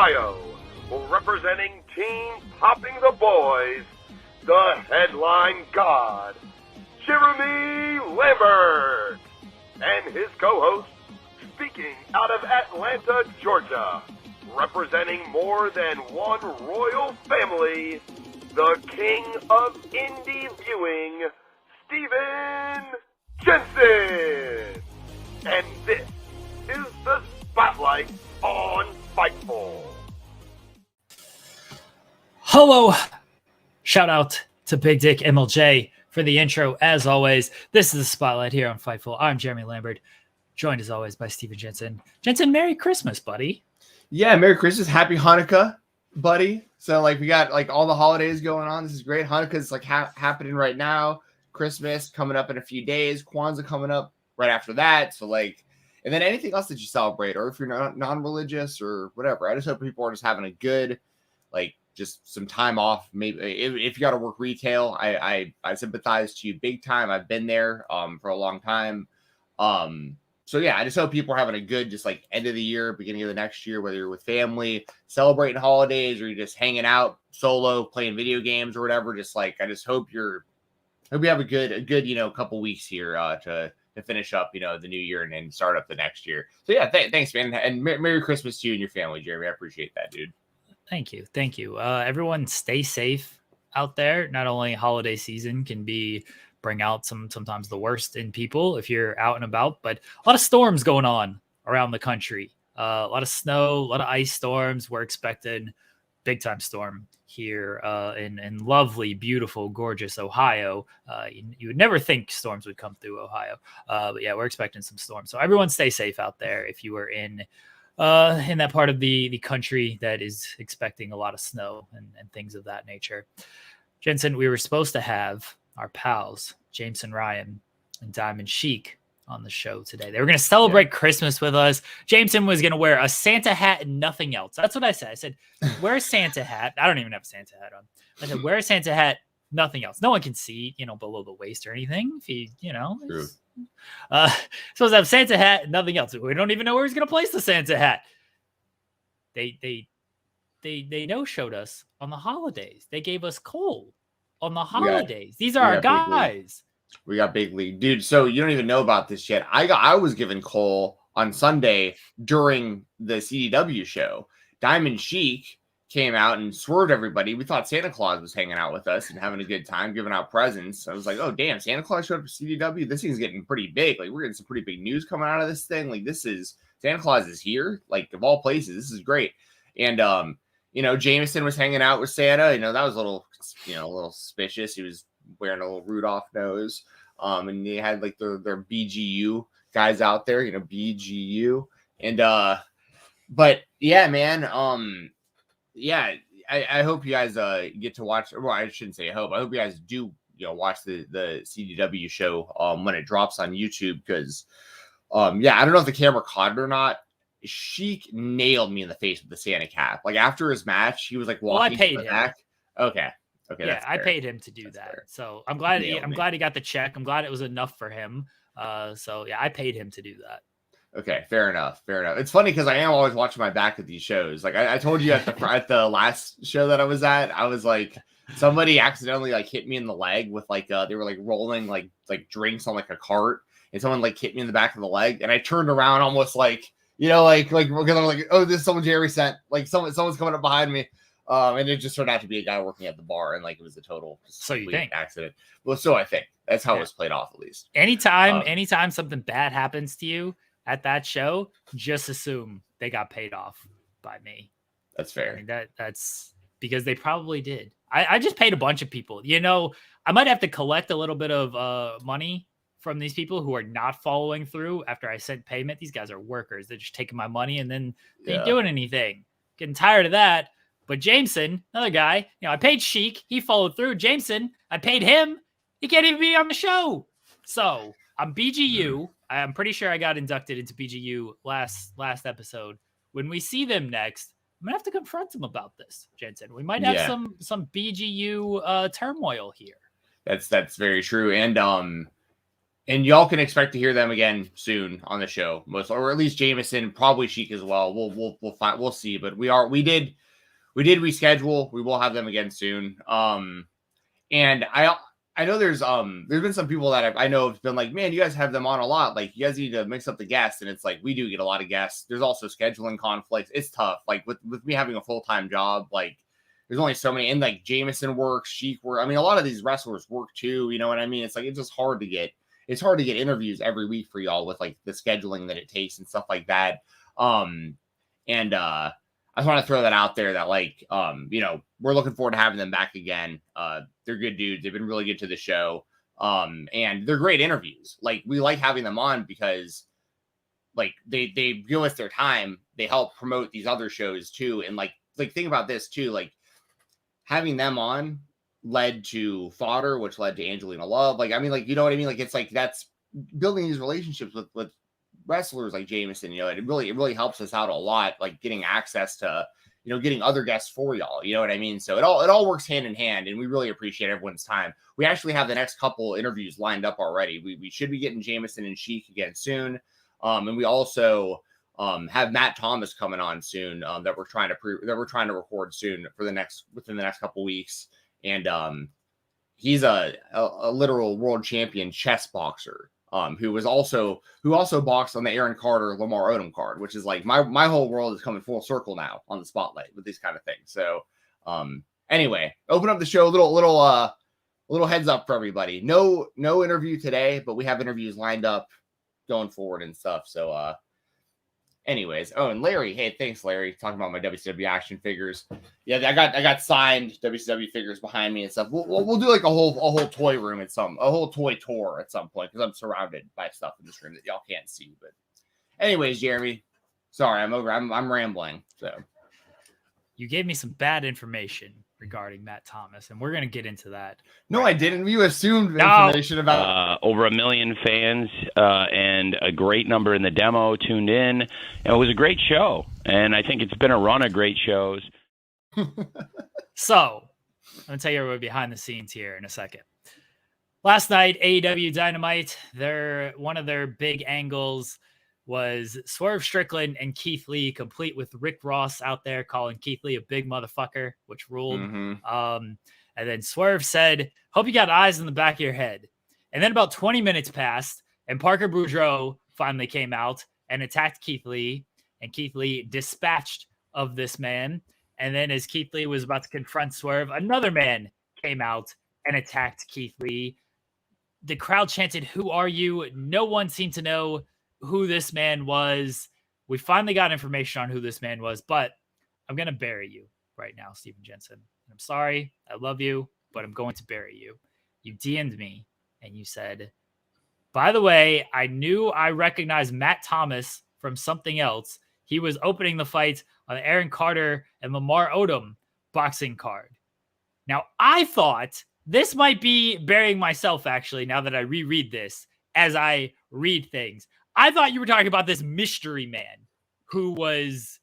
Ohio, representing Team Popping the Boys, the headline god, Jeremy Lambert, and his co-host, speaking out of Atlanta, Georgia, representing more than one royal family, the king of indie viewing, Stephen Jensen. And this is the Spotlight on Fightful. Hello. Shout out to Big Dick MLJ for the intro. As always, this is the Spotlight here on Fightful. I'm Jeremy Lambert, joined as always by Stephen Jensen. Jensen, Merry Christmas, buddy. Yeah, Merry Christmas. Happy Hanukkah, buddy. So, we got, all the holidays going on. This is great. Hanukkah's, happening right now. Christmas coming up in a few days. Kwanzaa coming up right after that. So, and then anything else that you celebrate, or if you're not non-religious or whatever. I just hope people are just having a good, just some time off. Maybe if you got to work retail, I sympathize to you big time. I've been there for a long time. So yeah, I just hope people are having a good, just end of the year, beginning of the next year, whether you're with family, celebrating holidays, or you're just hanging out solo, playing video games or whatever. Just I just hope you have a good, couple weeks here to finish up, the new year and then start up the next year. So yeah, thanks, man. And Merry Christmas to you and your family, Jeremy. I appreciate that, dude. Thank you. Everyone stay safe out there. Not only holiday season can bring out sometimes the worst in people if you're out and about, but a lot of storms going on around the country. A lot of snow, a lot of ice storms. We're expecting big time storm here in lovely, beautiful, gorgeous Ohio. You would never think storms would come through Ohio. But yeah, we're expecting some storms. So everyone stay safe out there if you are in that part of the country that is expecting a lot of snow and things of that nature. Jensen, we were supposed to have our pals, Jameson Ryan and Diamond Sheik, on the show today. They were going to celebrate Christmas with us. Jameson was going to wear a Santa hat and nothing else. That's what I said. I said, wear a Santa hat. I don't even have a Santa hat on. I said, wear a Santa hat, nothing else. No one can see, below the waist or anything. If he, supposed to have Santa hat, nothing else. We don't even know where he's going to place the Santa hat. They no-showed us on the holidays. They gave us Cole on the holidays. These are our guys. We got Big League, dude. So you don't even know about this yet. I was given Cole on Sunday during the CDW show. Diamond Sheik came out and swerved everybody. We thought Santa Claus was hanging out with us and having a good time, giving out presents. I was like, oh damn, Santa Claus showed up for CDW. This thing's getting pretty big. We're getting some pretty big news coming out of this thing. Santa Claus is here. Of all places, this is great. And Jameson was hanging out with Santa. That was a little suspicious. He was wearing a little Rudolph nose. And they had their BGU guys out there, BGU. And but yeah, man. I hope you guys get to watch. Well, I shouldn't say I hope. I hope you guys do watch the CDW show when it drops on YouTube, because I don't know if the camera caught it or not. Sheik nailed me in the face with the Santa cap. After his match, he was walking. Well, I paid him. Back. Okay. Yeah, I paid him to do that. Fair. So I'm glad he got the check. I'm glad it was enough for him. So yeah, I paid him to do that. Okay, fair enough. It's funny because I am always watching my back at these shows. I told you at the last show that I was at, I was somebody accidentally hit me in the leg with they were rolling drinks on a cart, and someone hit me in the back of the leg, and I turned around almost because I'm oh, this is someone Jerry sent. Someone's coming up behind me. And it just turned out to be a guy working at the bar, and it was a total accident. Well, so I think that's how it was played off, at least. Anytime something bad happens to you at that show, just assume they got paid off by me. That's fair. I mean, that's because they probably did. I just paid a bunch of people. I might have to collect a little bit of money from these people who are not following through after I sent payment. These guys are workers. They're just taking my money and then they ain't doing anything. Getting tired of that. But Jameson, another guy, I paid Sheik. He followed through. Jameson, I paid him. He can't even be on the show. So I'm BGU. I'm pretty sure I got inducted into BGU last episode. When we see them next, I'm going to have to confront them about this, Jensen. We might have some BGU turmoil here. That's very true. And And y'all can expect to hear them again soon on the show, or at least Jameson, probably Sheik as well. We'll see, but we did reschedule. We will have them again soon. And I know there's been some people that I know have been like, man, you guys have them on a lot. Like, you guys need to mix up the guests. And it's like, we do get a lot of guests. There's also scheduling conflicts. It's tough. Like with me having a full-time job, like there's only so many. And like Jameson works, Sheik works. I mean, a lot of these wrestlers work too. You know what I mean? It's like it's just hard to get. It's hard to get interviews every week for y'all with like the scheduling that it takes and stuff like that. I just want to throw that out there that like, we're looking forward to having them back again. They're good dudes. They've been really good to the show. And they're great interviews. Like we like having them on because like they give us their time. They help promote these other shows too. And like think about this too, like having them on led to Fodder, which led to Angelina Love. Like, I mean, like, you know what I mean? Like, it's like, that's building these relationships with wrestlers like Jameson, it really helps us out a lot, like getting access to, getting other guests for y'all, you know what I mean? So it all works hand in hand, and we really appreciate everyone's time. We actually have the next couple interviews lined up already. We should be getting Jameson and Sheik again soon. And we also have Matt Thomas coming on soon, that we're trying to record soon within the next couple weeks. And he's a literal world champion chess boxer, who also boxed on the Aaron Carter Lamar Odom card, which is like my whole world is coming full circle now on the spotlight with these kind of things. So anyway, open up the show, little heads up for everybody. No interview today, but we have interviews lined up going forward and stuff. So anyways, and Larry, hey, thanks, Larry, talking about my WCW action figures. Yeah, I got signed WCW figures behind me and stuff. We'll do like a whole toy room a whole toy tour at some point, because I'm surrounded by stuff in this room that y'all can't see. But anyways, Jeremy, sorry, I'm rambling. So you gave me some bad information regarding Matt Thomas, and we're going to get into that. No, I didn't. You assumed information about over 1 million fans and a great number in the demo tuned in. And it was a great show, and I think it's been a run of great shows. So I'm going to tell you everybody behind the scenes here in a second. Last night, AEW Dynamite, one of their big angles was Swerve Strickland and Keith Lee, complete with Rick Ross out there calling Keith Lee a big motherfucker, which ruled. And then Swerve said, "Hope you got eyes in the back of your head." And then about 20 minutes passed, and Parker Boudreaux finally came out and attacked Keith Lee, and Keith Lee dispatched of this man. And then as Keith Lee was about to confront Swerve, another man came out and attacked Keith Lee. The crowd chanted, "Who are you?" No one seemed to know who this man was. We finally got information on who this man was, but I'm going to bury you right now, Stephen Jensen. I'm sorry. I love you, but I'm going to bury you. You DM'd me and you said, "By the way, I knew I recognized Matt Thomas from something else. He was opening the fight on the Aaron Carter and Lamar Odom boxing card." Now, I thought this might be burying myself, actually, now that I reread this as I read things. I thought you were talking about this mystery man who was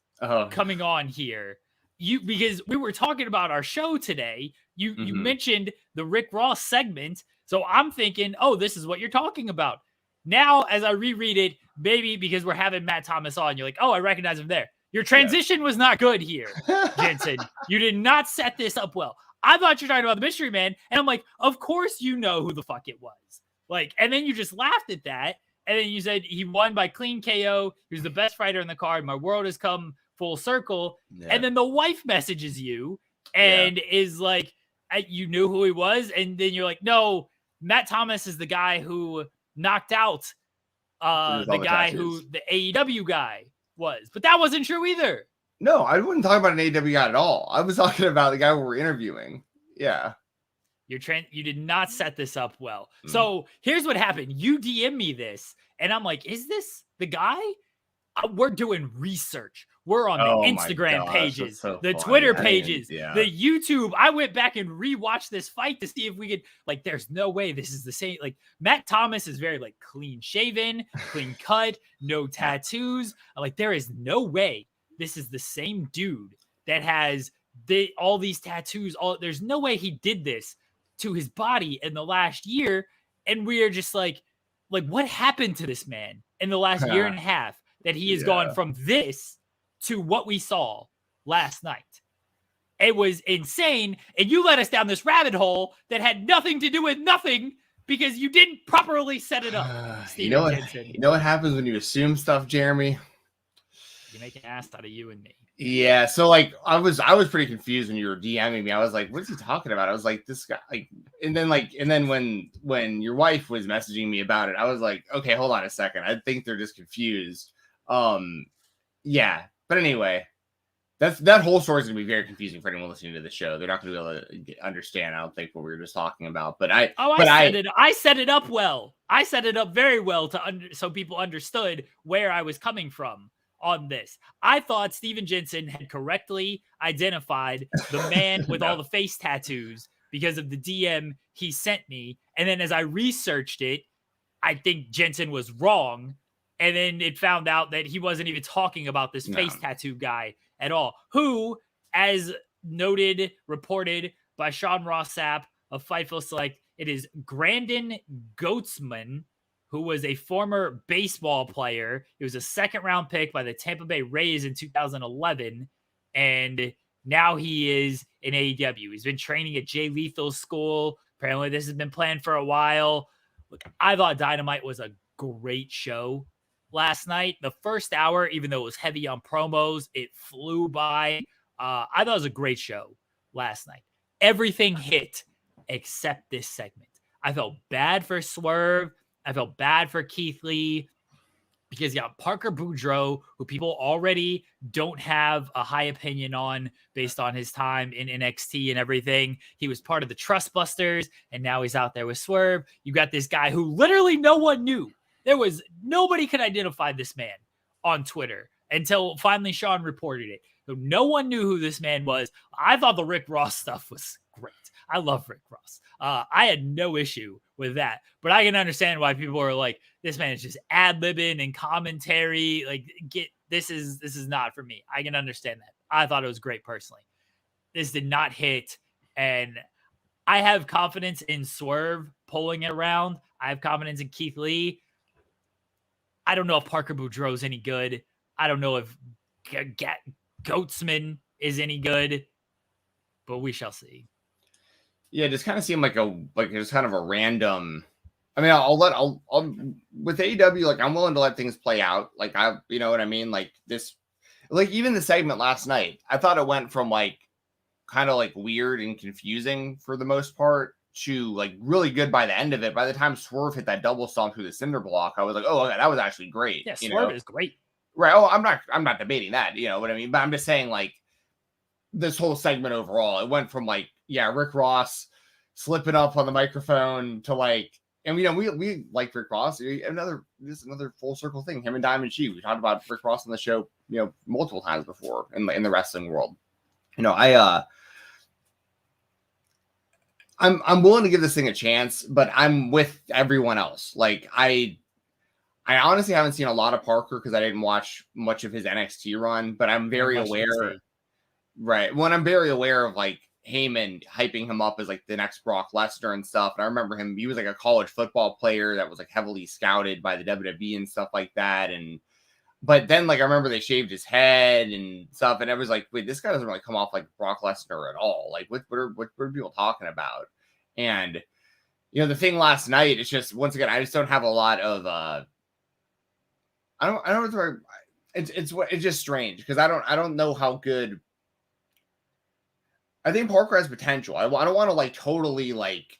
coming on here. Because we were talking about our show today. You mentioned the Rick Ross segment. So I'm thinking, oh, this is what you're talking about. Now, as I reread it, maybe because we're having Matt Thomas on, you're like, oh, I recognize him there. Your transition was not good here, Jensen. You did not set this up well. I thought you were talking about the mystery man. And I'm like, of course you know who the fuck it was. Like, and then you just laughed at that. And then you said he won by clean KO. He was the best fighter in the card. My world has come full circle. Yeah. And then the wife messages you and is like, you knew who he was. And then you're like, no, Matt Thomas is the guy who knocked out the guy who the AEW guy was. But that wasn't true either. No, I wouldn't talk about an AEW guy at all. I was talking about the guy we were interviewing. Yeah. You did not set this up well. So here's what happened. You DM me this, and I'm like, is this the guy? We're doing research. We're on the Instagram pages, the Twitter pages, the YouTube. I went back and rewatched this fight to see if we could, like, there's no way this is the same. Like, Matt Thomas is very, like, clean shaven, clean cut, no tattoos. Like, there is no way this is the same dude that has all these tattoos. There's no way he did this to his body in the last year. And we are just like, like, what happened to this man in the last year and a half that he has gone from this to what we saw last night? It was insane. And you led us down this rabbit hole that had nothing to do with nothing because you didn't properly set it up. Stephen Jensen. You know what happens when you assume stuff, Jeremy? You make an ass out of you and me. Yeah, so like I was pretty confused when you were DMing me. I was like, "What is he talking about?" I was like, "This guy," and then when your wife was messaging me about it, I was like, "Okay, hold on a second. I think they're just confused." Yeah, but anyway, that whole story is gonna be very confusing for anyone listening to the show. They're not gonna be able to understand. I don't think what we were just talking about. But I set it up well. I set it up very well so people understood where I was coming from on this. I thought Stephen Jensen had correctly identified the man with all the face tattoos because of the DM he sent me. And then as I researched it, I think Jensen was wrong. And then it found out that he wasn't even talking about this face tattoo guy at all, who, as reported by Sean Rossap of Fightful Select, it is Grandin Goatsman, who was a former baseball player. He was a second-round pick by the Tampa Bay Rays in 2011, and now he is in AEW. He's been training at Jay Lethal's school. Apparently, this has been planned for a while. Look, I thought Dynamite was a great show last night. The first hour, even though it was heavy on promos, it flew by. I thought it was a great show last night. Everything hit except this segment. I felt bad for Swerve. I felt bad for Keith Lee because you got Parker Boudreaux, who people already don't have a high opinion on based on his time in NXT and everything. He was part of the Trust Busters, and now he's out there with Swerve. You got this guy who literally no one knew. Nobody could identify this man on Twitter until finally Sean reported it. So no one knew who this man was. I thought the Rick Ross stuff was great. I love Rick Ross. I had no issue with that, but I can understand why people are like, this man is just ad-libbing and commentary. Like, this is not for me. I can understand that. I thought it was great personally. This did not hit, and I have confidence in Swerve pulling it around. I have confidence in Keith Lee. I don't know if Parker Boudreaux is any good. I don't know if Goatsman is any good, but we shall see. Yeah, it just kind of seemed like just kind of a random. I mean, I'll with AEW, like I'm willing to let things play out. Like you know what I mean? Like this, like even the segment last night, I thought it went from like kind of like weird and confusing for the most part to like really good by the end of it. By the time Swerve hit that double stomp through the cinder block, I was like, oh, okay, that was actually great. Yeah, Swerve is great. Right. Oh, I'm not debating that. You know what I mean? But I'm just saying, like, this whole segment overall, it went from like, yeah, Rick Ross slipping up on the microphone to like, and you know, we like Rick Ross. Another full circle thing. Him and Diamond G. We talked about Rick Ross on the show, you know, multiple times before in the wrestling world. You know, I'm willing to give this thing a chance, but I'm with everyone else. Like I honestly haven't seen a lot of Parker because I didn't watch much of his NXT run, but I'm very aware. Right. When I'm very aware of like Heyman hyping him up as like the next Brock Lesnar and stuff. And I remember him, he was like a college football player that was like heavily scouted by the WWE and stuff like that. But then like I remember they shaved his head and stuff, and it was like, wait, this guy doesn't really come off like Brock Lesnar at all. Like what are people talking about? And you know, the thing last night, it's just once again, I just don't have a lot of I don't know. It's just strange because I don't know how good. I think Parker has potential. I don't want to like totally like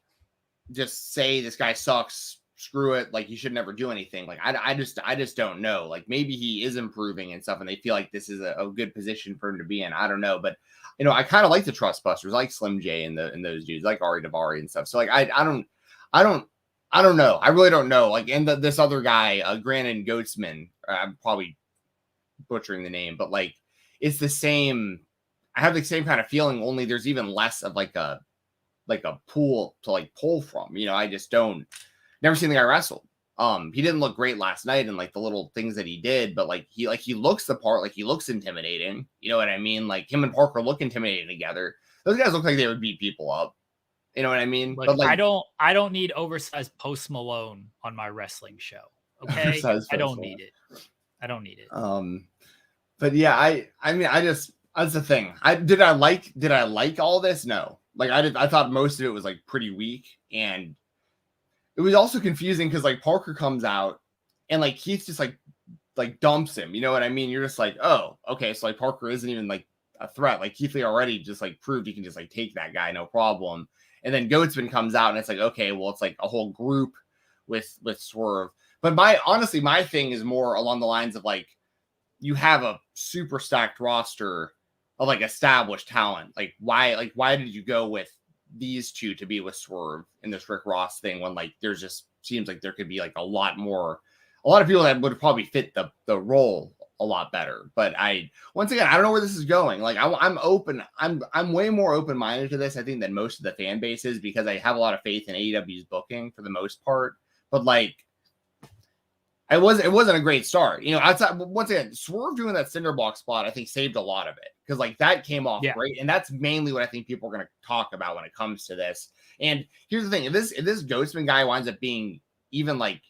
just say this guy sucks. Screw it. Like he should never do anything. Like I just don't know. Like maybe he is improving and stuff, and they feel like this is a good position for him to be in. I don't know, but you know, I kind of like the Trust Busters, like Slim J and those dudes, like Ari Daivari and stuff. So like I don't know. I really don't know. Like and this other guy, Grandin Goatsman. I'm probably butchering the name, but like it's the same. I have the same kind of feeling, only there's even less of like a pool to like pull from. You know, I just never seen the guy wrestle. He didn't look great last night and like the little things that he did, but like he looks the part, like he looks intimidating. You know what I mean? Like him and Parker look intimidating together. Those guys look like they would beat people up. You know what I mean? Look, But like, I don't need oversized Post Malone on my wrestling show. Okay, I don't need it. I don't need it. But yeah, I mean, that's the thing. Did I like all this? No. Like I thought most of it was like pretty weak, and it was also confusing because like Parker comes out and like Keith just like dumps him. You know what I mean? You're just like, oh, okay, so like Parker isn't even like a threat. Like Keith Lee already just like proved he can just like take that guy, no problem. And then Goatsman comes out and it's like, okay, well, it's like a whole group with Swerve. But my thing is more along the lines of like, you have a super stacked roster of like established talent. Like why did you go with these two to be with Swerve in this Rick Ross thing when like there's just seems like there could be like a lot of people that would probably fit the role a lot better. But once again, I don't know where this is going. Like I'm open. I'm way more open-minded to this, I think, than most of the fan bases, because I have a lot of faith in AEW's booking for the most part. But like, it wasn't a great start. You know, outside, once again, Swerve doing that cinder block spot, I think, saved a lot of it, because like that came off great. And that's mainly what I think people are going to talk about when it comes to this. And here's the thing. If this Ghostman guy winds up being even like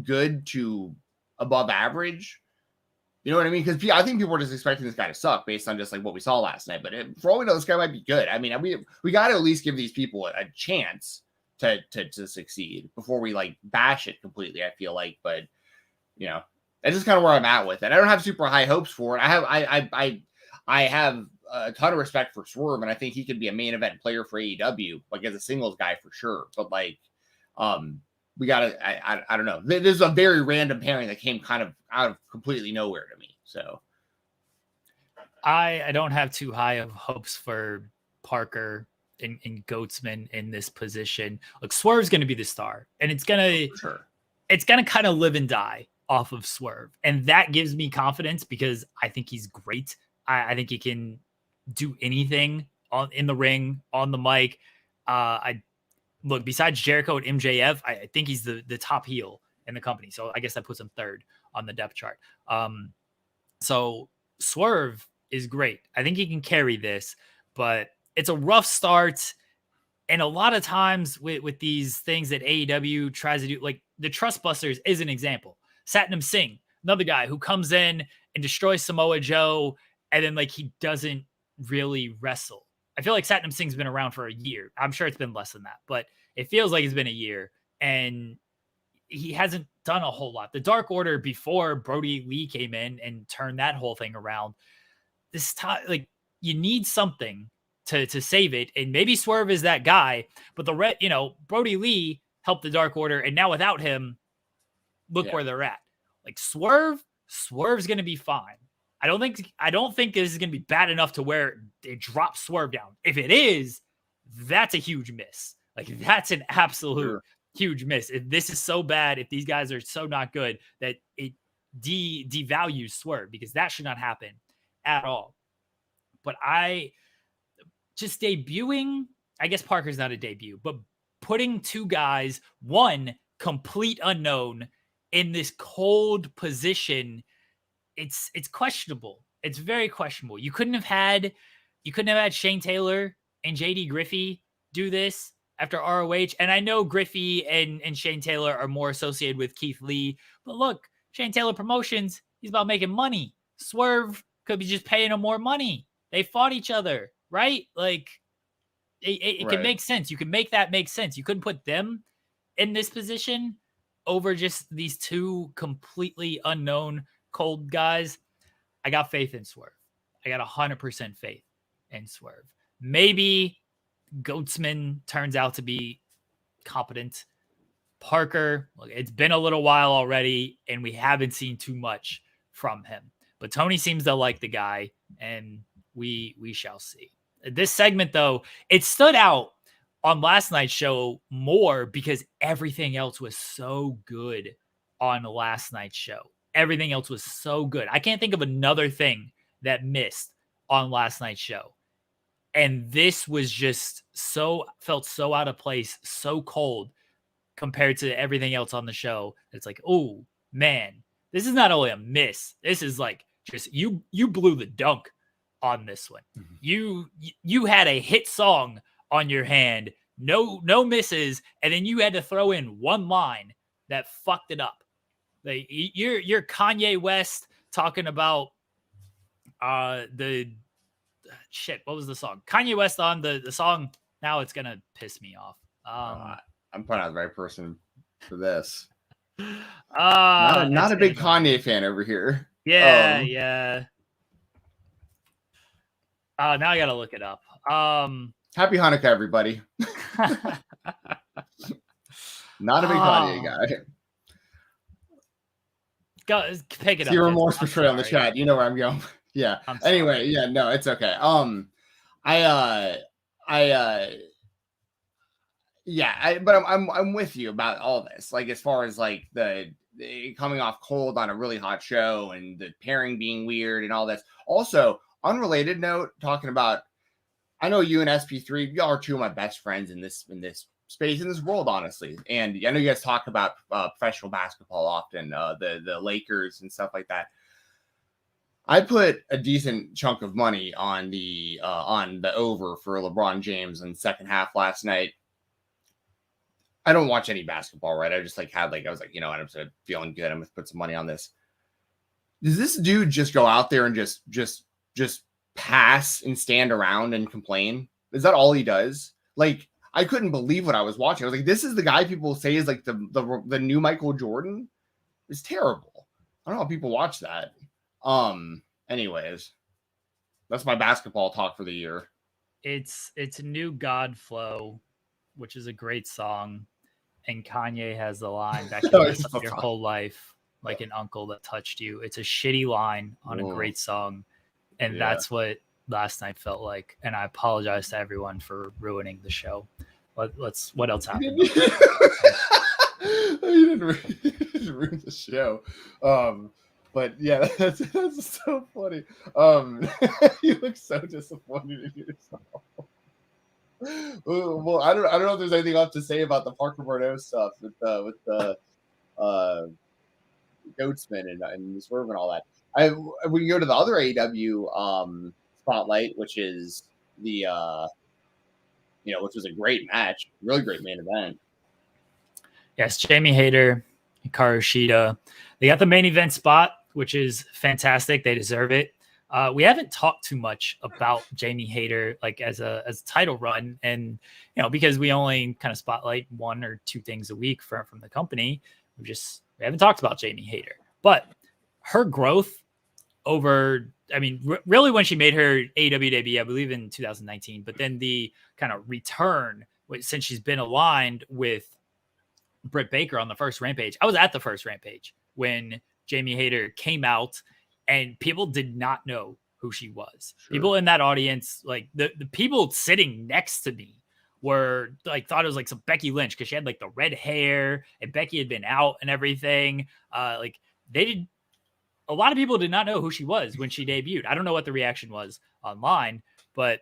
good to above average, you know what I mean? Because I think people were just expecting this guy to suck based on just like what we saw last night. But for all we know, this guy might be good. I mean, we got to at least give these people a chance to succeed before we like bash it completely, I feel like. But you know, that's just kind of where I'm at with it. I don't have super high hopes for it. I have a ton of respect for Swerve, and I think he could be a main event player for AEW, like as a singles guy for sure. But like, we gotta, I don't know. This is a very random pairing that came kind of out of completely nowhere to me. So I don't have too high of hopes for Parker and Goatsman in this position. Look, Swerve's going to be the star, and it's gonna kind of live and die off of Swerve, and that gives me confidence because I think he's great. I think he can do anything in the ring, on the mic. Look, besides Jericho and MJF, I think he's the top heel in the company. So I guess that puts him third on the depth chart. So Swerve is great. I think he can carry this, but it's a rough start. And a lot of times with these things that AEW tries to do, like the Trust Busters is an example. Satnam Singh, another guy who comes in and destroys Samoa Joe, and then like he doesn't really wrestle. I feel like Satnam Singh's been around for a year. I'm sure it's been less than that, but it feels like it's been a year, and he hasn't done a whole lot. The Dark Order before Brody Lee came in and turned that whole thing around. This time, like, you need something to save it, and maybe Swerve is that guy. But Brody Lee helped the Dark Order, and now without him, look where they're at. Like Swerve's going to be fine. I don't think this is going to be bad enough to where it drops Swerve down. If it is, that's a huge miss. Like that's an absolute huge miss. If this is so bad, if these guys are so not good, that it devalues Swerve, because that should not happen at all. But just debuting, I guess Parker's not a debut, but putting two guys, one complete unknown, in this cold position, it's questionable. It's very questionable. You couldn't have had Shane Taylor and JD Griffey do this after ROH. And I know Griffey and Shane Taylor are more associated with Keith Lee, but look, Shane Taylor Promotions, he's about making money. Swerve could be just paying him more money. They fought each other, right? Like it can make sense. You can make that make sense. You couldn't put them in this position over just these two completely unknown cold guys. I got faith in Swerve. I got 100% faith in Swerve. Maybe Goatsman turns out to be competent. Parker, look, it's been a little while already, and we haven't seen too much from him. But Tony seems to like the guy, and we shall see. This segment, though, it stood out on last night's show more because everything else was so good on last night's show. Everything else was so good. I can't think of another thing that missed on last night's show. And this was just felt so out of place, so cold compared to everything else on the show. It's like, oh man, this is not only a miss. This is like just you blew the dunk on this one. Mm-hmm. You had a hit song on your hand no misses, and then you had to throw in one line that fucked it up. Like you're Kanye West talking about the shit. What was the song? Kanye West on the song. Now it's gonna piss me off. I'm probably not the right person for this. Not Not a big Kanye fan over here. Yeah, yeah. Now I gotta look it up. Happy Hanukkah, everybody. Not a big Kanye guy. Go pick it up. See remorse portrayed on the chat. You know where I'm going. Yeah. Anyway, yeah, no, it's okay. But I'm with you about all this. Like as far as like the coming off cold on a really hot show and the pairing being weird and all this. Also, unrelated note, talking about, I know you and SP3, y'all are two of my best friends in this space, in this world, honestly. And I know you guys talk about professional basketball often, the Lakers and stuff like that. I put a decent chunk of money on the over for LeBron James in the second half last night. I don't watch any basketball, right? I just I was like, you know what, I'm sort of feeling good. I'm gonna put some money on this. Does this dude just go out there and just pass and stand around and complain? Is that all he does? Like, I couldn't believe what I was watching. I was like, this is the guy people say is like the new Michael Jordan. It's terrible. I don't know how people watch that. Anyways, that's my basketball talk for the year. It's New God Flow, which is a great song. And Kanye has the line back in your whole life, like an uncle that touched you. It's a shitty line on a great song. And that's what last night felt like. And I apologize to everyone for ruining the show. What else happened? You didn't ruin the show. But yeah, that's so funny. You look so disappointed in yourself. Well, I don't know if there's anything left to say about the Parker Bordeaux stuff with the Goatsman and Swerve and all that. We can go to the other AEW spotlight, which is the which was a great match, really great main event. Yes, Jamie Hayter, Hikaru Shida. They got the main event spot, which is fantastic. They deserve it. We haven't talked too much about Jamie Hayter like as a title run, and because we only kind of spotlight one or two things a week from the company, we haven't talked about Jamie Hayter. But her growth over, really when she made her AEW debut, I believe in 2019, but then the kind of return since she's been aligned with Britt Baker on the first Rampage. I was at the first Rampage when Jamie Hayter came out, and people did not know who she was. Sure. People in that audience, like the people sitting next to me, were like thought it was like some Becky Lynch because she had like the red hair, and Becky had been out and everything. A lot of people did not know who she was when she debuted. I don't know what the reaction was online, but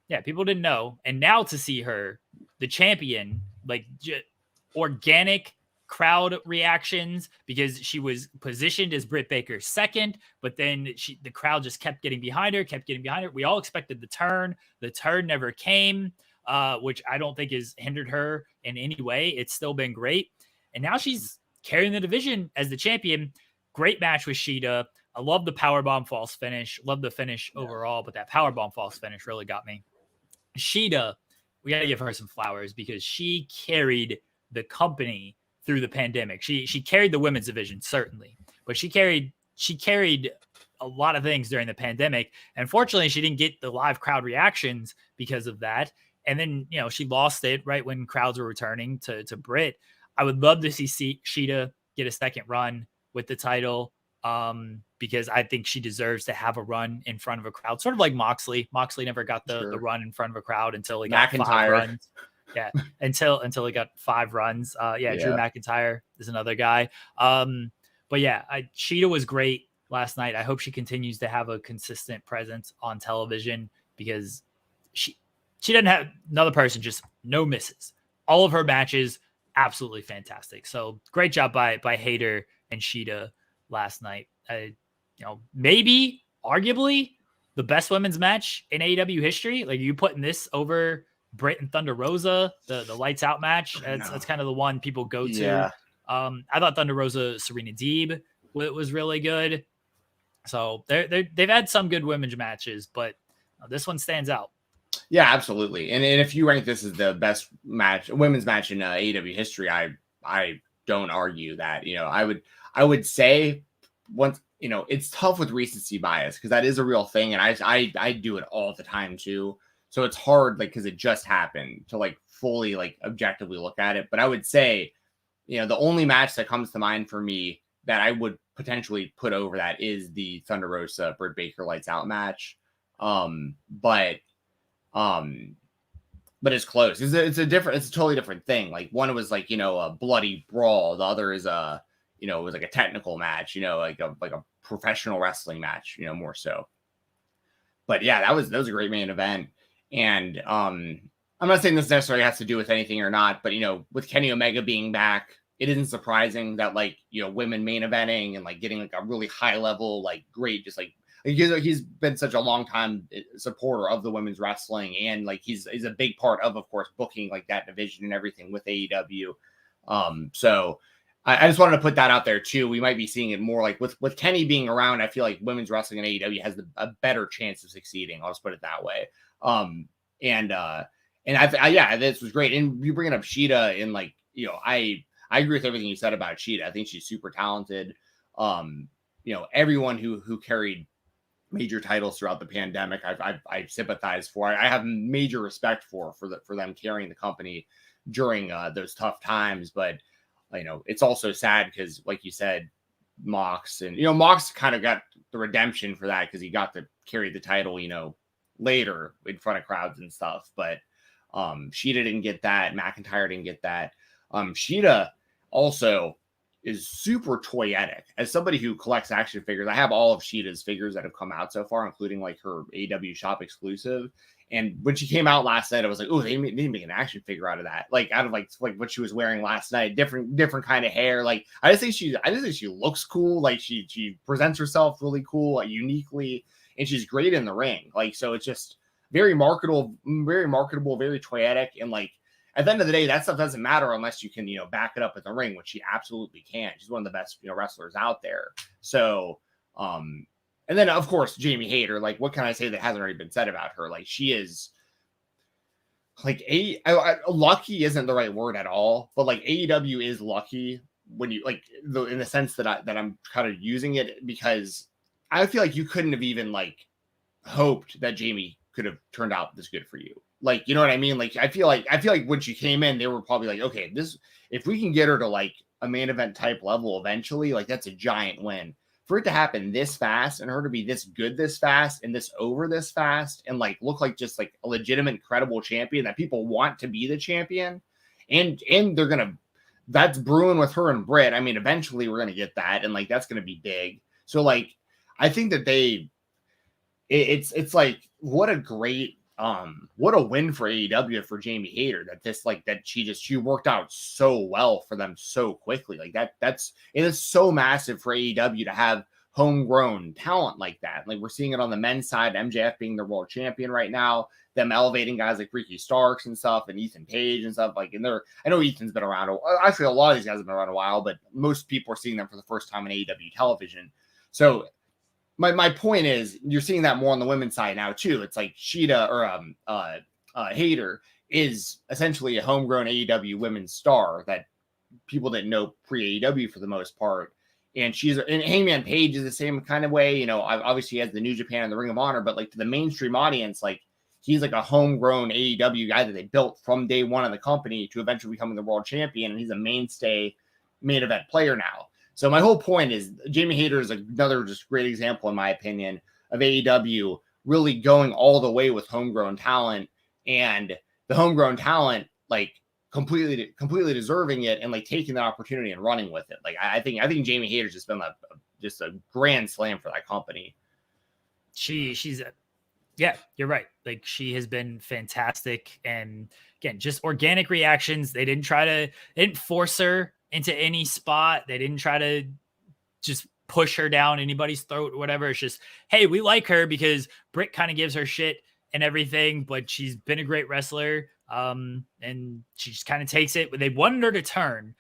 yeah, people didn't know. And now to see her, the champion, like organic crowd reactions, because she was positioned as Britt Baker's second, but then the crowd just kept getting behind her. We all expected the turn. The turn never came, which I don't think has hindered her in any way. It's still been great. And now she's carrying the division as the champion. Great match with Shida. I love the powerbomb false finish. Love the finish overall, but that powerbomb false finish really got me. Shida, we got to give her some flowers because she carried the company through the pandemic. She carried the women's division, certainly, but she carried a lot of things during the pandemic. And fortunately, she didn't get the live crowd reactions because of that. And then, she lost it right when crowds were returning to Britt. I would love to see Shida get a second run with the title, because I think she deserves to have a run in front of a crowd, sort of like Moxley. Moxley never got the run in front of a crowd until he got 5 runs. Yeah, until he got 5 runs. Drew McIntyre is another guy. But yeah, Shida was great last night. I hope she continues to have a consistent presence on television, because she doesn't have another person, just no misses. All of her matches, absolutely fantastic. So great job by Hayter and Shida last night. Maybe arguably the best women's match in AEW history. Like, you putting this over Britt and Thunder Rosa, the lights out match. That's kind of the one people go to. Yeah. I thought Thunder Rosa, Serena Deeb was really good. So they've had some good women's matches, but this one stands out. Yeah, absolutely. And if you rank this as the best women's match in AEW history, I don't argue that. I would say once, it's tough with recency bias because that is a real thing, and I do it all the time too. So it's hard, because it just happened to fully objectively look at it. But I would say, the only match that comes to mind for me that I would potentially put over that is the Thunder Rosa Britt Baker lights out match. But it's close. It's a totally different thing. One was a bloody brawl. The other is it was a technical match, like a professional wrestling match, more so. But yeah, that was a great main event. And I'm not saying this necessarily has to do with anything or not, but with Kenny Omega being back, it isn't surprising that women main eventing and getting a really high level, great, just he's been such a long time supporter of the women's wrestling, and he's a big part of course, booking that division and everything with AEW. So I just wanted to put that out there too. We might be seeing it more with Kenny being around. I feel like women's wrestling in AEW has a better chance of succeeding. I'll just put it that way. And I this was great. And you bringing up Shida, and I agree with everything you said about Shida. I think she's super talented. Everyone who carried major titles throughout the pandemic, I sympathize for. I have major respect for them carrying the company during those tough times. But it's also sad because, like you said, Mox kind of got the redemption for that because he got to carry the title, later in front of crowds and stuff. But Shida didn't get that. McIntyre didn't get that. Shida also is super toyetic. As somebody who collects action figures, I have all of Shida's figures that have come out so far, including her AEW shop exclusive. And when she came out last night, I was like, oh, they need to make an action figure out of that. Out of what she was wearing last night, different kind of hair. I just think she looks cool. She presents herself really cool, uniquely, and she's great in the ring. So it's just very marketable, very toyetic. And at the end of the day, that stuff doesn't matter unless you can, back it up in the ring, which she absolutely can. She's one of the best, wrestlers out there. So, and then of course, Jamie Hayter, what can I say that hasn't already been said about her? She is lucky isn't the right word at all, but AEW is lucky when you in the sense that I'm kind of using it, because I feel like you couldn't have even hoped that Jamie could have turned out this good for you. You know what I mean? I feel like when she came in, they were probably okay, if we can get her to a main event type level eventually, that's a giant win. For it to happen this fast and her to be this good this fast and this over this fast and look just a legitimate, credible champion that people want to be the champion, and they're gonna, that's brewing with her and Britt. I mean, eventually we're gonna get that, and that's gonna be big. So I think that it's what a great what a win for AEW for Jamie Hayter, that she worked out so well for them so quickly. It is so massive for AEW to have homegrown talent like that. We're seeing it on the men's side, MJF being the world champion right now, them elevating guys like Ricky Starks and stuff, and Ethan Page and stuff. I know Ethan's been around. Actually, a lot of these guys have been around a while, but most people are seeing them for the first time on AEW television. So my point is, you're seeing that more on the women's side now too. It's Shida or Hayter is essentially a homegrown AEW women's star that people didn't know pre-AEW for the most part. And Hangman Page is the same kind of way. Obviously he has the New Japan and the Ring of Honor, but to the mainstream audience, he's a homegrown AEW guy that they built from day one of the company to eventually becoming the world champion. And he's a mainstay main event player now. So my whole point is Jamie Hayter is another just great example, in my opinion, of AEW really going all the way with homegrown talent, and the homegrown talent completely deserving it and taking the opportunity and running with it. I think Jamie Hayter's just been just a grand slam for that company. Yeah, you're right. She has been fantastic, and again, just organic reactions. They didn't force her into any spot. They didn't try to just push her down anybody's throat or whatever. It's just, hey, we like her because Britt kind of gives her shit and everything, but she's been a great wrestler. And she just kind of takes it. They wanted her to turn.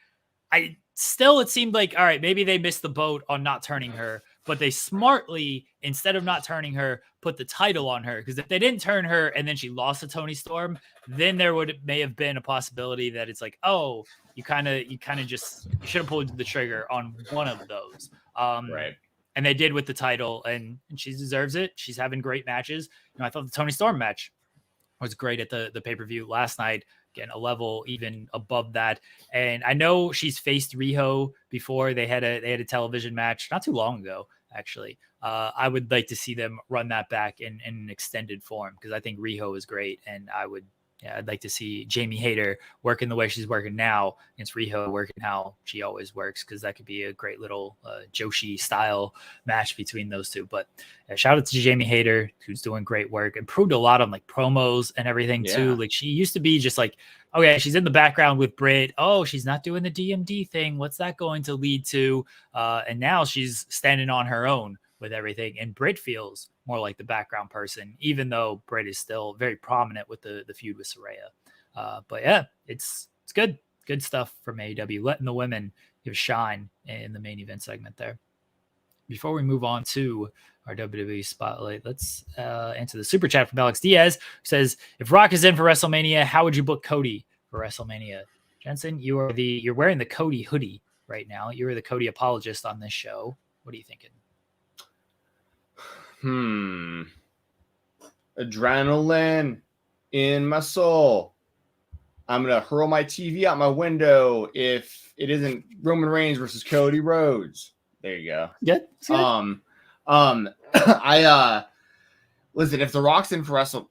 It seemed like, all right, maybe they missed the boat on not turning her, but they smartly, instead of not turning her, put the title on her. Because if they didn't turn her and then she lost to Toni Storm, then there may have been a possibility that it's like, oh, you should have pulled the trigger on one of those. Right. And they did with the title, and she deserves it. She's having great matches. I thought the Toni Storm match was great at the pay-per-view last night. Again, a level even above that. And I know she's faced Riho before. They had a television match not too long ago, actually. I would like to see them run that back in an extended form, because I think Riho is great, and I'd like to see Jamie Hayter working the way she's working now against Riho, working how she always works, because that could be a great little Joshi style match between those two. But shout out to Jamie Hayter, who's doing great work, improved a lot on like promos and everything too. Like, she used to be just like, oh yeah, she's in the background with Britt. Oh, she's not doing the DMD thing. What's that going to lead to? And now she's standing on her own with everything. And Britt feels more like the background person, even though Britt is still very prominent with the feud with Saraya. But yeah, it's good. Good stuff from AEW, letting the women give shine in the main event segment there. Before we move on to our WWE spotlight, let's answer the super chat from Alex Diaz, who says, if Rock is in for WrestleMania, how would you book Cody for WrestleMania? Jensen, you're wearing the Cody hoodie right now. You're the Cody apologist on this show. What are you thinking? Adrenaline in my soul. I'm gonna hurl my TV out my window if it isn't Roman Reigns versus Cody Rhodes. There you go. Good. I listen, if The Rock's in for I've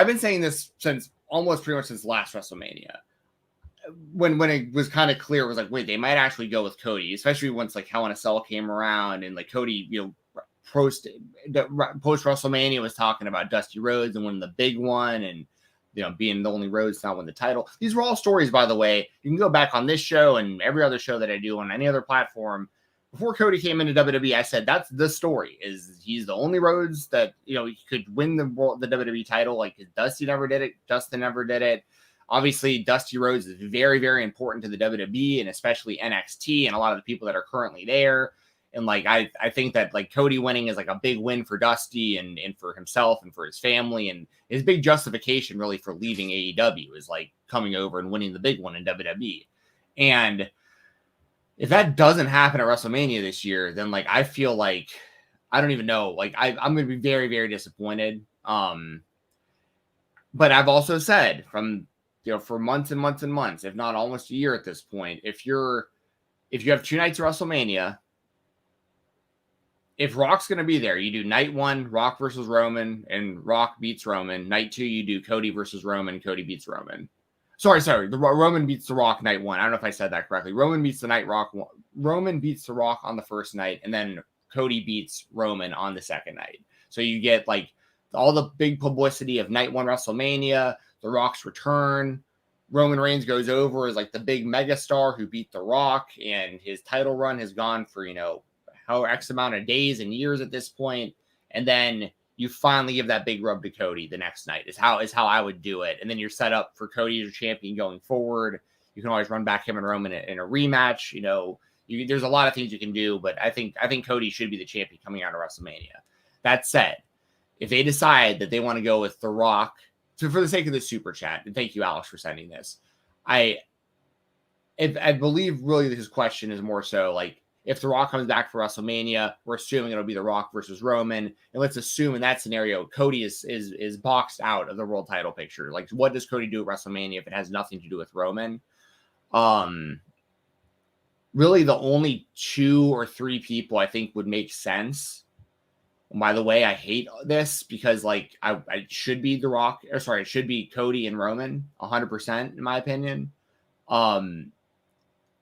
been saying this since almost pretty much since last WrestleMania. When it was kind of clear, it was like, wait, they might actually go with Cody, especially once like Hell in a Cell came around and like Cody, post WrestleMania was talking about Dusty Rhodes and winning the big one, and being the only Rhodes to not win the title. These were all stories, by the way. You can go back on this show and every other show that I do on any other platform. Before Cody came into WWE, I said that's the story. Is he's the only Rhodes that he could win the WWE title. Like, Dusty never did it, Justin never did it. Obviously, Dusty Rhodes is very, very important to the WWE and especially NXT and a lot of the people that are currently there. And like, I think that like Cody winning is like a big win for Dusty and for himself and for his family, and his big justification really for leaving AEW is like coming over and winning the big one in WWE. And if that doesn't happen at WrestleMania this year, then like, I feel like, I don't even know, like I'm going to be very, very disappointed. But I've also said from, for months and months and months, if not almost a year at this point, if you have 2 nights of WrestleMania, if Rock's going to be there, you do night 1, Rock versus Roman, and Rock beats Roman. Night 2, you do Cody versus Roman, Cody beats Roman. Sorry. The Roman beats the Rock night 1. I don't know if I said that correctly. Roman beats the Rock on the first night, and then Cody beats Roman on the second night. So you get like all the big publicity of night 1 WrestleMania, the Rock's return. Roman Reigns goes over as like the big megastar who beat the Rock, and his title run has gone for, how X amount of days and years at this point. And then you finally give that big rub to Cody the next night is how I would do it. And then you're set up for Cody as your champion going forward. You can always run back him and Roman in a rematch. There's a lot of things you can do, but I think Cody should be the champion coming out of WrestleMania. That said, if they decide that they want to go with The Rock, so for the sake of the super chat, and thank you, Alex, for sending this, I believe really his question is more so like, if The Rock comes back for WrestleMania, we're assuming it'll be The Rock versus Roman. And let's assume in that scenario, Cody is boxed out of the world title picture. Like, what does Cody do at WrestleMania if it has nothing to do with Roman? Really, the only 2 or 3 people I think would make sense. And by the way, I hate this because, like, I should be The Rock. Or sorry, it should be Cody and Roman, 100% in my opinion. I'm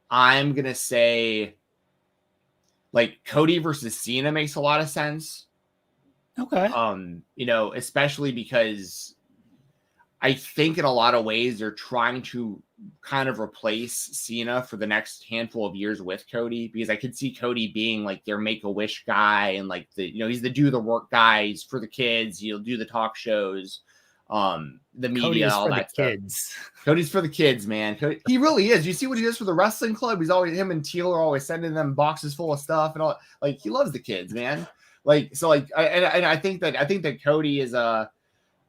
going to say, like, Cody versus Cena makes a lot of sense. Okay. Especially because I think in a lot of ways they're trying to kind of replace Cena for the next handful of years with Cody, because I could see Cody being like their Make-A-Wish guy and like he's the do the work guy. He's for the kids. He'll do the talk shows, the media, Cody is all for that the stuff. kids. Cody's for the kids, man. He really is. You see what he does for the wrestling club? He's always, him and Teal are always sending them boxes full of stuff and all. Like, he loves the kids, man. Like, so like, I think that Cody is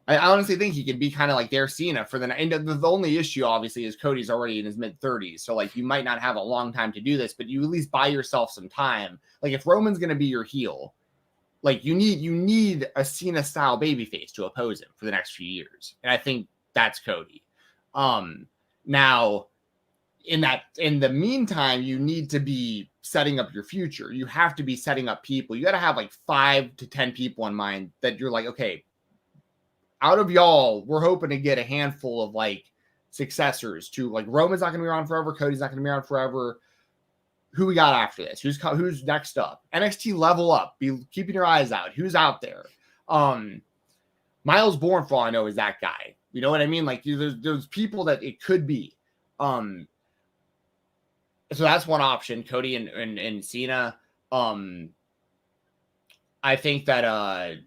I honestly think he could be kind of like their Cena for the only issue obviously is Cody's already in his mid-30s. So like you might not have a long time to do this, but you at least buy yourself some time. Like if Roman's going to be your heel, like you need a Cena style babyface to oppose him for the next few years. And I think that's Cody. Now in the meantime, you need to be setting up your future. You have to be setting up people. You got to have like 5 to 10 people in mind that you're like, okay, out of y'all, we're hoping to get a handful of like successors to like Roman's not going to be around forever. Cody's not going to be around forever. Who we got after this? Who's next up? NXT level up. Be keeping your eyes out. Who's out there? Miles Bourne, for all I know, is that guy. You know what I mean? Like there's people that it could be. So that's one option. Cody and Cena. I think that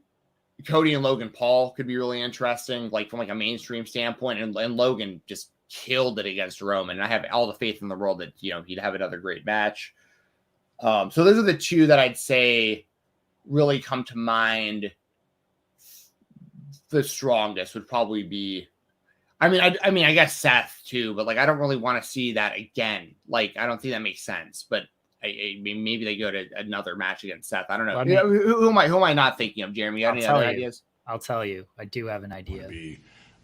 Cody and Logan Paul could be really interesting, like from like a mainstream standpoint. And Logan just killed it against Roman. And I have all the faith in the world that, he'd have another great match. So those are the two that I'd say really come to mind. The strongest would probably be, I guess Seth too, but like, I don't really want to see that again. Like, I don't think that makes sense, but I mean, maybe they go to another match against Seth. I don't know. Well, who am I not thinking of, Jeremy? You got any other ideas? I'll tell you. I do have an idea. Want to be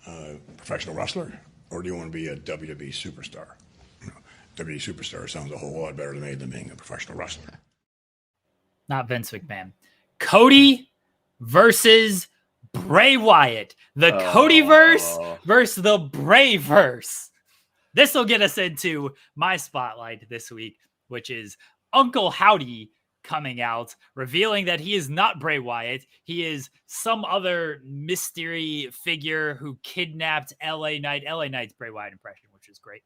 a professional wrestler, or do you want to be a WWE superstar? WWE superstar sounds a whole lot better to me than being a professional wrestler. Not Vince McMahon. Cody versus Bray Wyatt. The Codyverse versus the Brayverse. This will get us into my spotlight this week, which is Uncle Howdy coming out, revealing that he is not Bray Wyatt. He is some other mystery figure who kidnapped LA Knight. LA Knight's Bray Wyatt impression, which is great.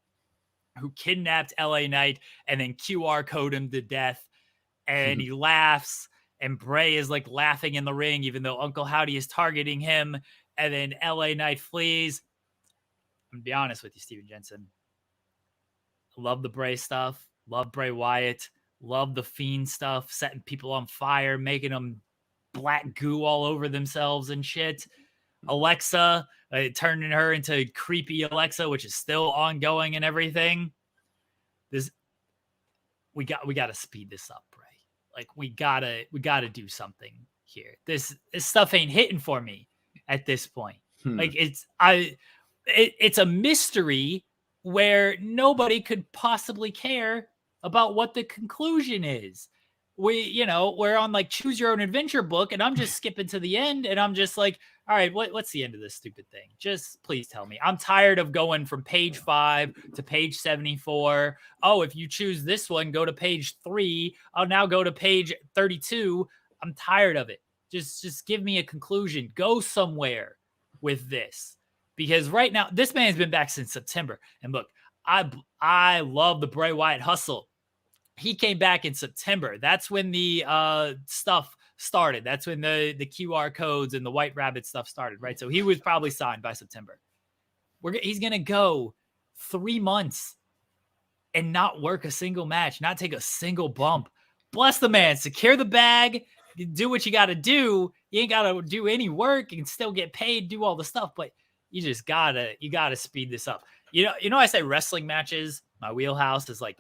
Who kidnapped LA Knight and then QR code him to death. And he laughs, and Bray is like laughing in the ring, even though Uncle Howdy is targeting him. And then LA Knight flees. I'm gonna be honest with you, Stephen Jensen. I love the Bray stuff. Love Bray Wyatt. Love the Fiend stuff, setting people on fire, making them black goo all over themselves and shit. Alexa, turning her into creepy Alexa, which is still ongoing and everything. We got to speed this up, Bray. Like we gotta do something here. This stuff ain't hitting for me at this point. Like it's a mystery where nobody could possibly care about what the conclusion is. We're on like choose your own adventure book, and I'm just skipping to the end, and I'm just like, all right, what's the end of this stupid thing? Just please tell me. I'm tired of going from page 5 to page 74. Oh, if you choose this one, go to page 3. I'll now go to page 32. I'm tired of it. Just give me a conclusion. Go somewhere with this. Because right now, this man's been back since September. And look, I love the Bray Wyatt hustle. He came back in September. That's when the stuff started. That's when the QR codes and the White Rabbit stuff started, right? So he was probably signed by September. He's going to go 3 months and not work a single match, not take a single bump. Bless the man. Secure the bag. Do what you got to do. You ain't got to do any work. You can still get paid, do all the stuff, but you just gotta speed this up. I say wrestling matches, my wheelhouse is like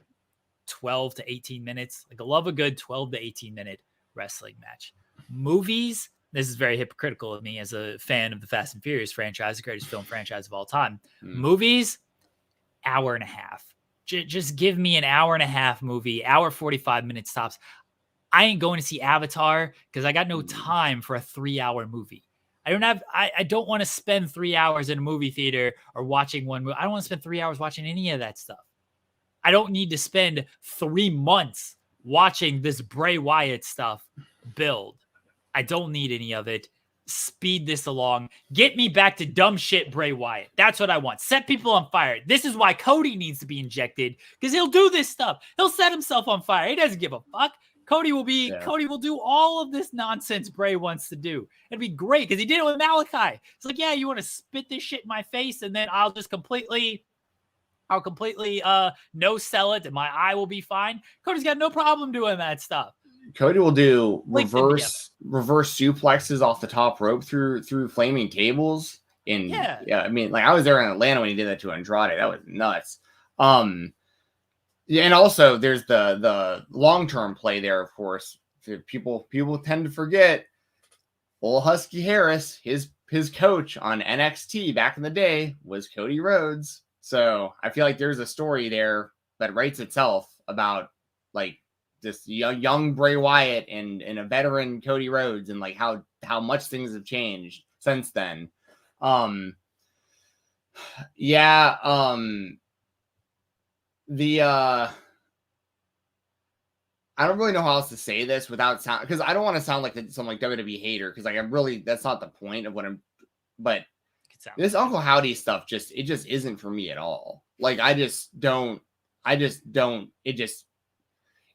12 to 18 minutes. Like I love a good 12 to 18 minute wrestling match. Movies, this is very hypocritical of me as a fan of the Fast and Furious franchise, the greatest film franchise of all time. Movies, hour and a half. Just give me an hour and a half movie, hour 45 minutes tops. I ain't going to see Avatar because I got no time for a 3-hour movie. I don't want to spend 3 hours in a movie theater or watching one movie. I don't want to spend 3 hours watching any of that stuff. I don't need to spend 3 months watching this Bray Wyatt stuff build. I don't need any of it. speed this along. Get me back to dumb shit Bray Wyatt. That's what I want. Set people on fire. This is why Cody needs to be injected, because he'll do this stuff. He'll set himself on fire. He doesn't give a fuck. Cody will do all of this nonsense Bray wants to do. It'd be great because he did it with Malachi. It's like, yeah, you want to spit this shit in my face, and then I'll completely no sell it, and my eye will be fine. Cody's got no problem doing that stuff. Cody will do reverse suplexes off the top rope through flaming tables. I mean, like I was there in Atlanta when he did that to Andrade. That was nuts. Yeah, and also there's the long-term play there, of course. People tend to forget old Husky Harris, his coach on NXT back in the day was Cody Rhodes. So I feel like there's a story there that writes itself about like this young Bray Wyatt and a veteran Cody Rhodes, and like how much things have changed since then. I don't really know how else to say this without sound, because I don't want to sound like some like WWE hater, because like that's not the point of what I'm. But this Uncle Howdy stuff it just isn't for me at all. Like I just don't. It just.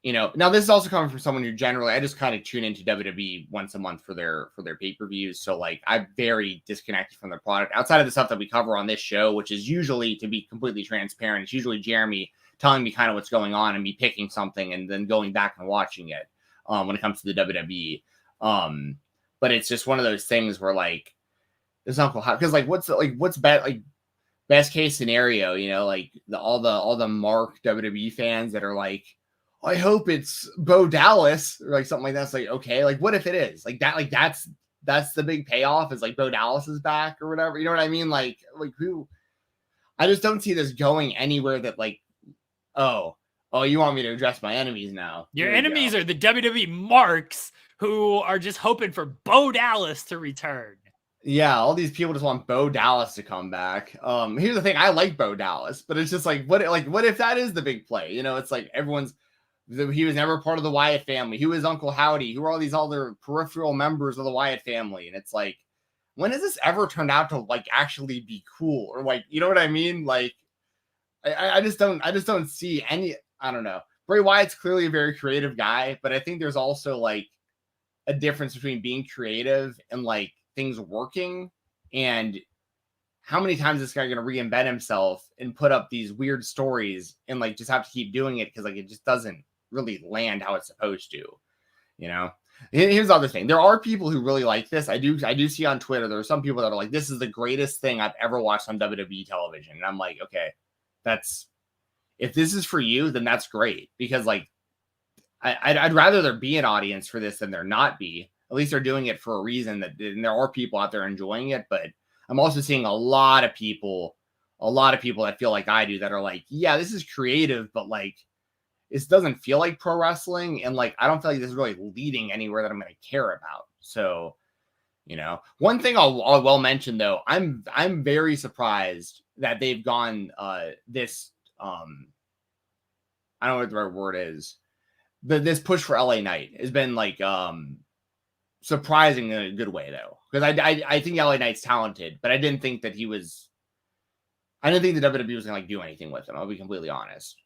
Now this is also coming from someone who generally I just kind of tune into WWE once a month for their pay-per-views. So like I'm very disconnected from the product outside of the stuff that we cover on this show, which is usually, to be completely transparent, it's usually Jeremy telling me kind of what's going on and me picking something and then going back and watching it when it comes to the WWE. But it's just one of those things where like this Uncle Howdy, because like what's best case scenario, like all the Mark WWE fans that are like, I hope it's Bo Dallas or like something like that. It's like, okay, like what if it is like that? Like that's the big payoff is like Bo Dallas is back or whatever. You know what I mean? Like who? I just don't see this going anywhere that like, oh, you want me to address my enemies now? Your enemies are the WWE marks who are just hoping for Bo Dallas to return. Yeah, all these people just want Bo Dallas to come back. Here's the thing: I like Bo Dallas, but it's just like, what if that is the big play? It's like he was never part of the Wyatt family. Who is Uncle Howdy? Who are all these other peripheral members of the Wyatt family? And it's like, when has this ever turned out to like actually be cool? Or like, you know what I mean? Like, I just don't see any. I don't know. Bray Wyatt's clearly a very creative guy, but I think there's also like a difference between being creative and like things working, and how many times this guy gonna reinvent himself and put up these weird stories and like just have to keep doing it because like it just doesn't really land how it's supposed to. Here's the other thing: there are people who really like this. I do see on Twitter there are some people that are like, this is the greatest thing I've ever watched on WWE television, and I'm like, okay, if this is for you, then that's great, because like I'd rather there be an audience for this than there not be. At least they're doing it for a reason, and there are people out there enjoying it. But I'm also seeing a lot of people that feel like I do that are like, yeah, this is creative, but like this doesn't feel like pro wrestling, and like I don't feel like this is really leading anywhere that I'm going to care about. So, one thing I'll mention though, I'm very surprised that they've gone this I don't know what the right word is, but this push for LA Knight has been like surprising in a good way though, because I think LA Knight's talented, but I didn't think the WWE was gonna like do anything with him. I'll be completely honest.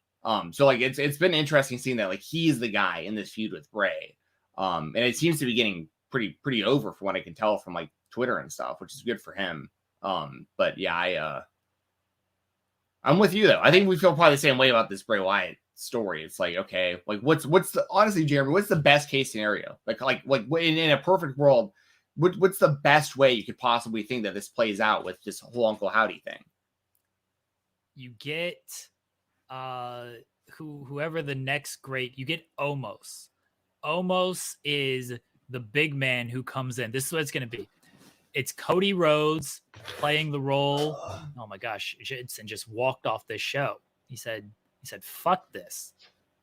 So like it's been interesting seeing that like he's the guy in this feud with Bray, and it seems to be getting pretty over from what I can tell from like Twitter and stuff, which is good for him. But yeah, I'm with you though. I think we feel probably the same way about this Bray Wyatt story. It's like, okay, like what's the, honestly, Jeremy, what's the best case scenario? Like in a perfect world, what's the best way you could possibly think that this plays out with this whole Uncle Howdy thing? You get whoever the next great, you get Omos. Omos is the big man who comes in. This is what it's going to be. It's Cody Rhodes playing the role. Oh my gosh, Jensen just walked off this show. He said, fuck this.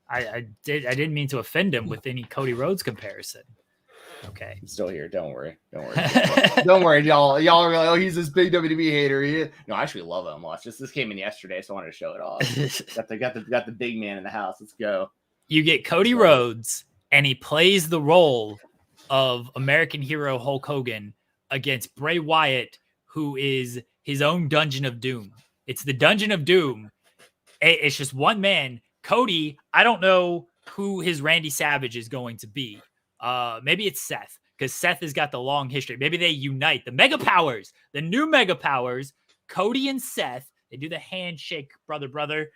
I didn't mean to offend him with any Cody Rhodes comparison. Okay. I'm still here. Don't worry. Don't worry, y'all. Y'all are like, oh, he's this big WWE hater. No, I actually love him. This came in yesterday, so I wanted to show it off. got the big man in the house. Let's go. You get Cody Rhodes, and he plays the role of American hero Hulk Hogan against Bray Wyatt, who is his own Dungeon of Doom. It's the Dungeon of Doom. It's just one man. Cody, I don't know who his Randy Savage is going to be. Maybe it's Seth, because Seth has got the long history. Maybe they unite the Mega Powers, the new Mega Powers, Cody and Seth. They do the handshake, brother.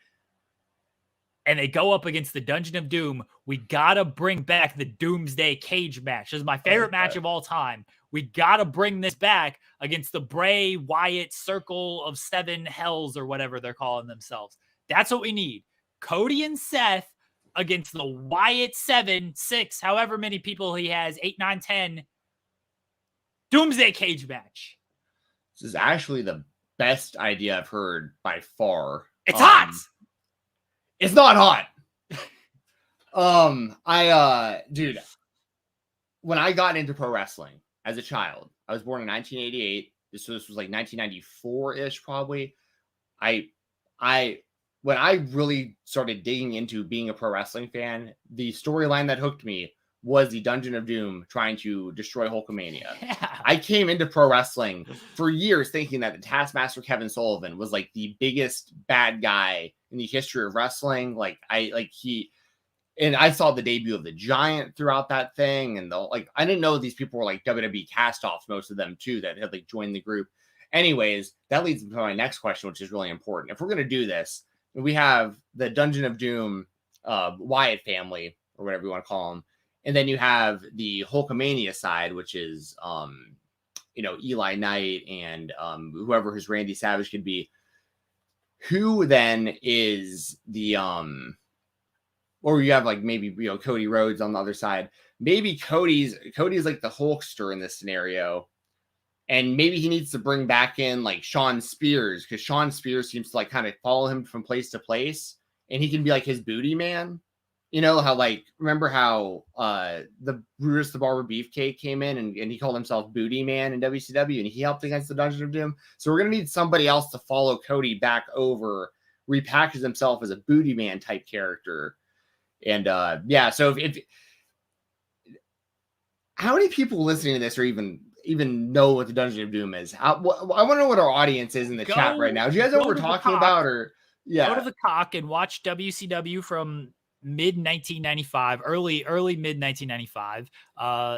And they go up against the Dungeon of Doom. We got to bring back the Doomsday Cage match. This is my favorite match of all time. We got to bring this back against the Bray Wyatt Circle of Seven Hells or whatever they're calling themselves. That's what we need. Cody and Seth against the Wyatt 7, 6, however many people he has, 8, 9, 10. Doomsday Cage match. This is actually the best idea I've heard by far. It's hot. It's not hot. Dude, when I got into pro wrestling as a child, I was born in 1988. This was like 1994-ish, probably. When I really started digging into being a pro wrestling fan, the storyline that hooked me was the Dungeon of Doom trying to destroy Hulkamania. Yeah. I came into pro wrestling for years thinking that the Taskmaster Kevin Sullivan was like the biggest bad guy in the history of wrestling. I saw the debut of the Giant throughout that thing, and I didn't know these people were like WWE cast-offs, most of them too, that had like joined the group. Anyways, that leads me to my next question, which is really important. If we're gonna do this, we have the Dungeon of Doom, Wyatt family, or whatever you want to call them. And then you have the Hulkamania side, which is, Eli Knight and whoever his Randy Savage could be. Who then is the, or you have like maybe, Cody Rhodes on the other side. Maybe Cody's like the Hulkster in this scenario. And maybe he needs to bring back in like Shawn Spears, because Shawn Spears seems to like kind of follow him from place to place. And he can be like his booty man. You know how, like, remember how the Brutus the Barber Beefcake came in and he called himself Booty Man in WCW, and he helped against the Dungeon of Doom. So we're going to need somebody else to follow Cody back over, repackage himself as a Booty Man type character. And so if how many people listening to this are even know what the Dungeon of Doom is? I want to know what our audience is in the chat right now. Do you guys know what we're talking about? Or go to the cock and watch WCW from mid 1995, early mid 1995.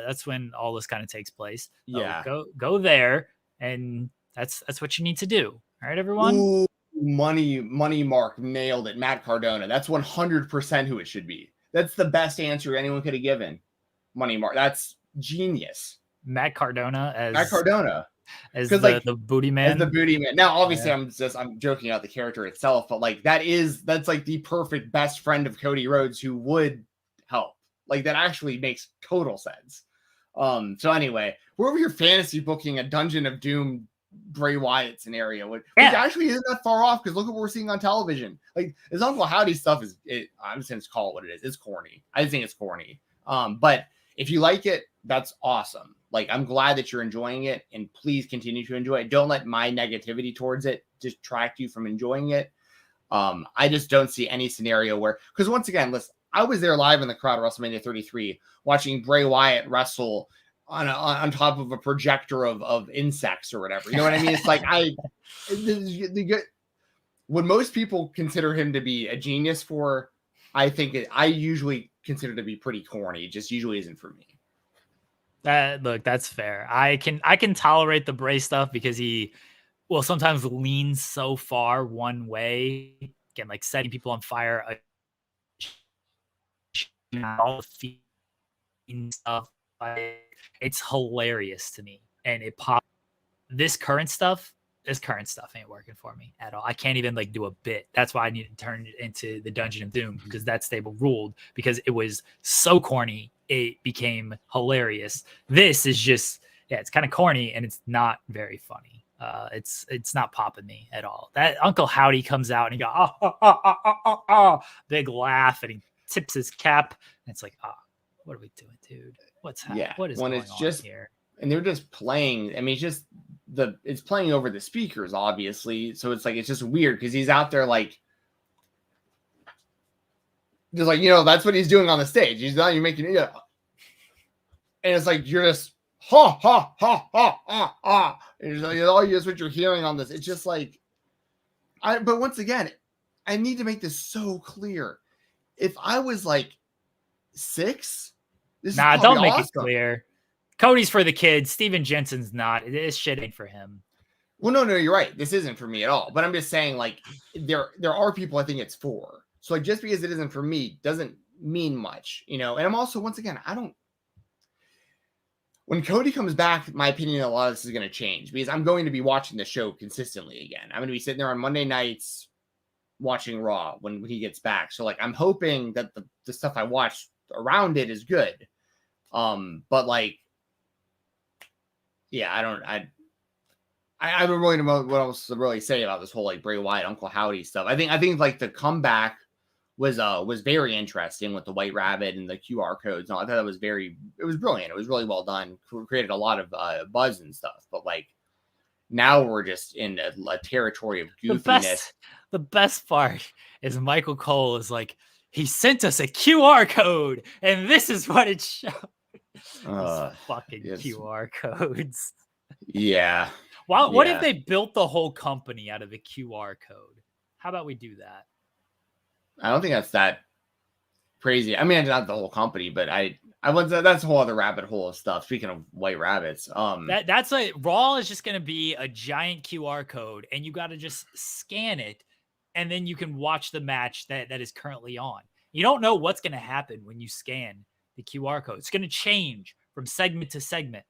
That's when all this kind of takes place. Yeah, go there, and that's what you need to do. All right, everyone. Ooh, money mark nailed it. Matt Cardona. That's 100% who it should be. That's the best answer anyone could have given. Money mark. That's genius. Matt Cardona as the booty man. As the booty man. Now, obviously, I'm joking about the character itself, but like that's like the perfect best friend of Cody Rhodes who would help. Like that actually makes total sense. So anyway, we're over here fantasy booking a Dungeon of Doom Bray Wyatt scenario, which actually isn't that far off, because look at what we're seeing on television. Like his Uncle Howdy stuff I'm just gonna call it what it is. It's corny. I just think it's corny. But if you like it, that's awesome. Like, I'm glad that you're enjoying it, and please continue to enjoy it. Don't let my negativity towards it distract you from enjoying it. I just don't see any scenario where, because once again, listen, I was there live in the crowd at WrestleMania 33 watching Bray Wyatt wrestle on top of a projector of insects or whatever. You know what I mean? It's like what most people consider him to be a genius for, I usually consider to be pretty corny. It just usually isn't for me. Look, that's fair. I can tolerate the Bray stuff because he will sometimes leans so far one way, again, like setting people on fire, all the stuff. It's hilarious to me, and this current stuff ain't working for me at all. I can't even like do a bit. That's why I need to turn it into the Dungeon of Doom, because that stable ruled, because it was so corny it became hilarious. This is just, it's kind of corny and it's not very funny. It's not popping me at all. That Uncle Howdy comes out and he goes, big laugh, and he tips his cap, and it's like, what are we doing, dude? What is going on here? And they're just playing. I mean, it's playing over the speakers, obviously. So it's like, it's just weird because he's out there like, just like, that's what he's doing on the stage. He's not even making it. And it's like, you're just ha ha ha ha ha ha. It's like, all you is what you're hearing on this. It's just like but once again, I need to make this so clear. If I was like 6, this Nah, is don't make awesome. it clear. Cody's for the kids. Stephen Jensen's not. This shit ain't for him. Well, no, you're right. This isn't for me at all. But I'm just saying, like, there are people I think it's for. So, like, just because it isn't for me doesn't mean much, you know. And I'm also, once again, when Cody comes back, my opinion on a lot of this is going to change because I'm going to be watching the show consistently again. I'm going to be sitting there on Monday nights watching Raw when he gets back. So, like, I'm hoping that the stuff I watch around it is good. But like, yeah, I don't really know what else to really say about this whole like Bray Wyatt, Uncle Howdy stuff. I think like the comeback was very interesting with the White Rabbit and the QR codes. And I thought it was brilliant. It was really well done. Created a lot of buzz and stuff. But like now we're just in a territory of goofiness. The best part is Michael Cole is like, he sent us a QR code, and this is what it showed. Fucking QR codes. Yeah. Wow. What if they built the whole company out of a QR code? How about we do that? I don't think that's that crazy. I mean, not the whole company, but that's a whole other rabbit hole of stuff. Speaking of White Rabbits, that's like Raw is just going to be a giant QR code, and you got to just scan it, and then you can watch the match that is currently on. You don't know what's going to happen when you scan the QR code. It's going to change from segment to segment.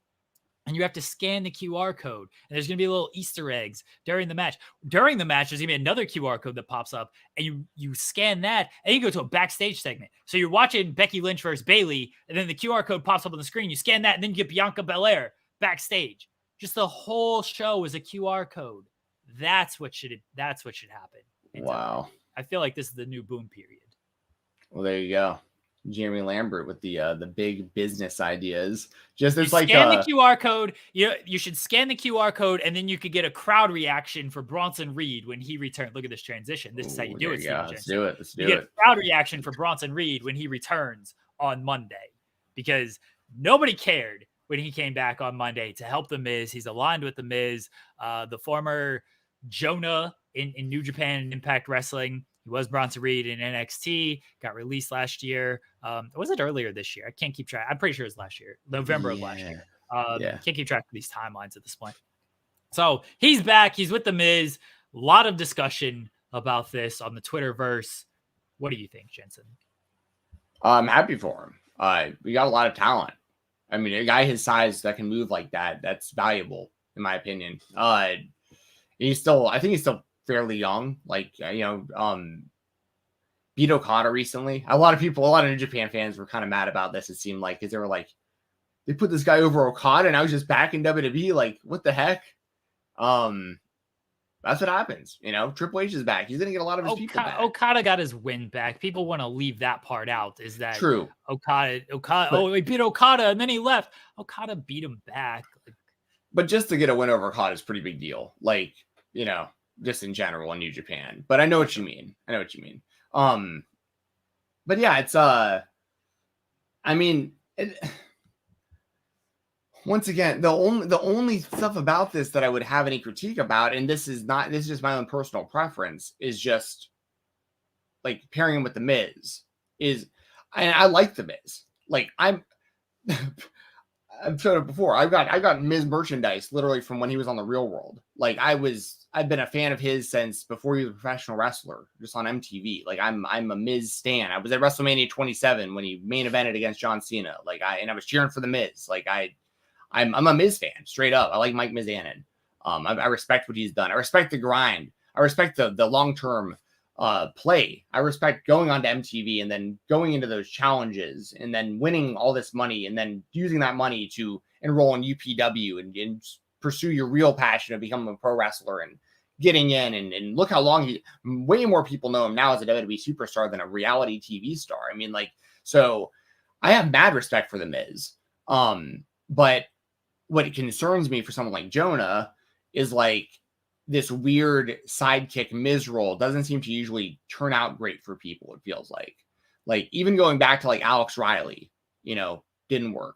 And you have to scan the QR code. And there's going to be little Easter eggs during the match. During the match, there's going to be another QR code that pops up. And you scan that, and you go to a backstage segment. So you're watching Becky Lynch versus Bayley, and then the QR code pops up on the screen. You scan that, and then you get Bianca Belair backstage. Just the whole show is a QR code. That's what should happen. Wow. I feel like this is the new boom period. Well, there you go. Jeremy Lambert with the big business ideas. Just it's like scan the QR code. You should scan the QR code, and then you could get a crowd reaction for Bronson Reed when he returned. Look at this transition. This is how you do it. Let's do it. You get a crowd reaction for Bronson Reed when he returns on Monday, because nobody cared when he came back on Monday to help The Miz. He's aligned with The Miz, the former Jonah in New Japan and Impact Wrestling. He was Bronson Reed in NXT, got released last year. Was it earlier this year? I can't keep track. I'm pretty sure it was last year, November of last year. Can't keep track of these timelines at this point. So he's back. He's with The Miz. A lot of discussion about this on the Twitterverse. What do you think, Jensen? I'm happy for him. We got a lot of talent. I mean, a guy his size that can move like that, that's valuable, in my opinion. I think he's still fairly young, like, beat Okada recently. A lot of New Japan fans were kind of mad about this, it seemed like, because they were like, they put this guy over Okada and I was just back in WWE, like, what the heck? That's what happens, Triple H is back. He's gonna get a lot of his people back. Okada got his win back. People want to leave that part out, is that true? Okada, he beat Okada and then he left. Okada beat him back. But just to get a win over Okada is a pretty big deal, like, just in general in New Japan. But I know what you mean. But yeah, it's once again, the only stuff about this that I would have any critique about, and this is just my own personal preference, is just like pairing him with The Miz. And I like The Miz. Like I've said it before. I've got Miz merchandise literally from when he was on The Real World. Like I've been a fan of his since before he was a professional wrestler, just on MTV. Like I'm a Miz stan. I was at WrestleMania 27 when he main evented against John Cena. Like I was cheering for The Miz. Like I'm a Miz fan, straight up. I like Mike Mizanin. I respect what he's done. I respect the grind. I respect the long-term play. I respect going on to MTV and then going into those challenges and then winning all this money and then using that money to enroll in UPW and pursue your real passion of becoming a pro wrestler and getting in. And look how long way more people know him now as a WWE superstar than a reality TV star. I mean, like, so I have mad respect for The Miz. But what concerns me for someone like Jonah is like this weird sidekick Miz role doesn't seem to usually turn out great for people. It feels like even going back to like Alex Riley, didn't work.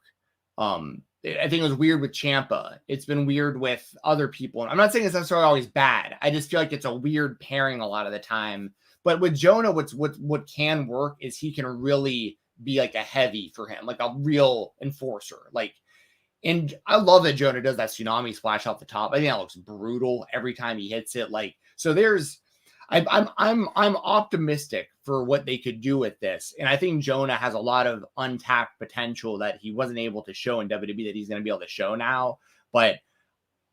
I think it was weird with Ciampa. It's been weird with other people. I'm not saying it's necessarily always bad. I just feel like it's a weird pairing a lot of the time. But with Jonah, what can work is he can really be like a heavy for him, like a real enforcer. Like, and I love that Jonah does that tsunami splash off the top. I think that looks brutal every time he hits it. Like, so I'm optimistic for what they could do with this. And I think Jonah has a lot of untapped potential that he wasn't able to show in WWE that he's going to be able to show now. But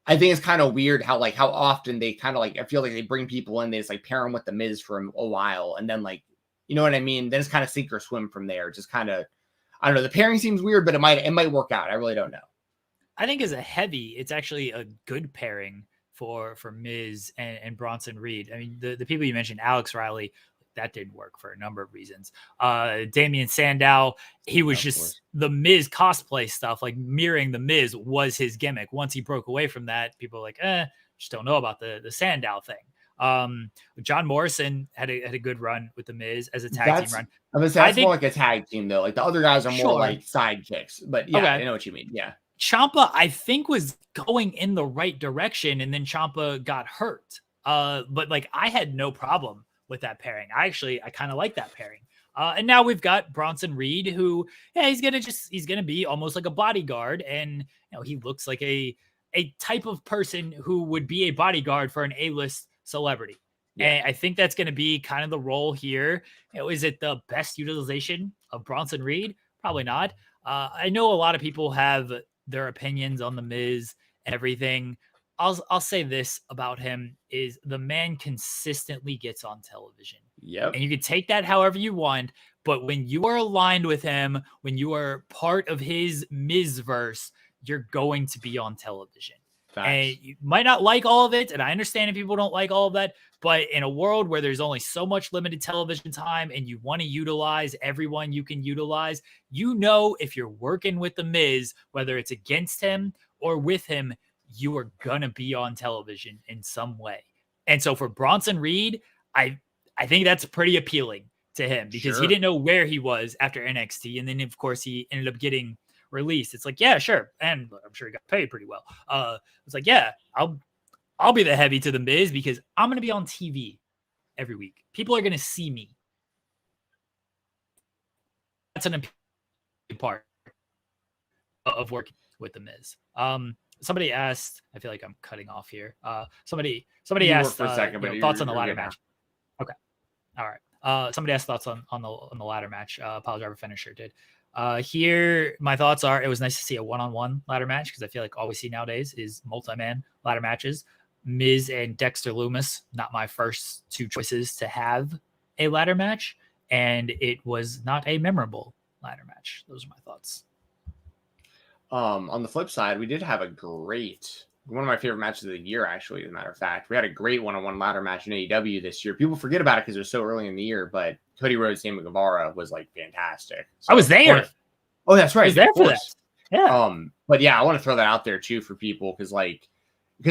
I think it's kind of weird how often they kind of I feel like they bring people in, they just pair them with the Miz for a while. And then you know what I mean? Then it's kind of sink or swim from there. Just kind of, I don't know. The pairing seems weird, but it might work out. I really don't know. I think as a heavy, it's actually a good pairing for Miz and Bronson Reed. I mean, the people you mentioned, Alex Riley, that didn't work for a number of reasons. Damian Sandow, he was just the Miz cosplay stuff, like mirroring the Miz was his gimmick. Once he broke away from that, people were like, just don't know about the Sandow thing. John Morrison had a good run with the Miz as a tag team run. I think more like a tag team though. Like the other guys are more like sidekicks. But yeah, okay. I know what you mean. Yeah. Ciampa, I think, was going in the right direction, and then Ciampa got hurt. But I had no problem with that pairing. I kind of like that pairing. And now we've got Bronson Reed, who, he's gonna be almost like a bodyguard, and he looks like a type of person who would be a bodyguard for an A-list celebrity. Yeah. And I think that's going to be kind of the role here. Is it the best utilization of Bronson Reed? Probably not. I know a lot of people have their opinions on the Miz and everything. I'll say this about him is the man consistently gets on television. Yep. And you can take that however you want, but when you are aligned with him, when you are part of his Mizverse, you're going to be on television. Facts. And you might not like all of it, and I understand if people don't like all of that, but in a world where there's only so much limited television time and you want to utilize everyone you can utilize, if you're working with the Miz, whether it's against him or with him, you are going to be on television in some way. And so for Bronson Reed, I think that's pretty appealing to him because he didn't know where he was after NXT. And then, of course, he ended up getting released. It's like, yeah, sure. And I'm sure he got paid pretty well. It's like, yeah, I'll be the heavy to the Miz because I'm going to be on TV every week. People are going to see me. That's an important part of working with the Miz. Somebody asked, I feel like I'm cutting off here. Somebody asked for a second, thoughts on the ladder match. Okay. All right. Somebody asked thoughts on the ladder match. Pile Driver Finisher did. Here, my thoughts are, it was nice to see a one-on-one ladder match because I feel like all we see nowadays is multi-man ladder matches. Miz and Dexter Lumis, not my first two choices to have a ladder match, and it was not a memorable ladder match. Those are my thoughts. On the flip side, we did have one of my favorite matches of the year, actually, as a matter of fact. We had a great one-on-one ladder match in AEW this year. People forget about it because it was so early in the year, but Cody Rhodes, Sammy Guevara was fantastic. So, I was there. Oh, that's right. I was there for that. Yeah. But yeah, I want to throw that out there too for people because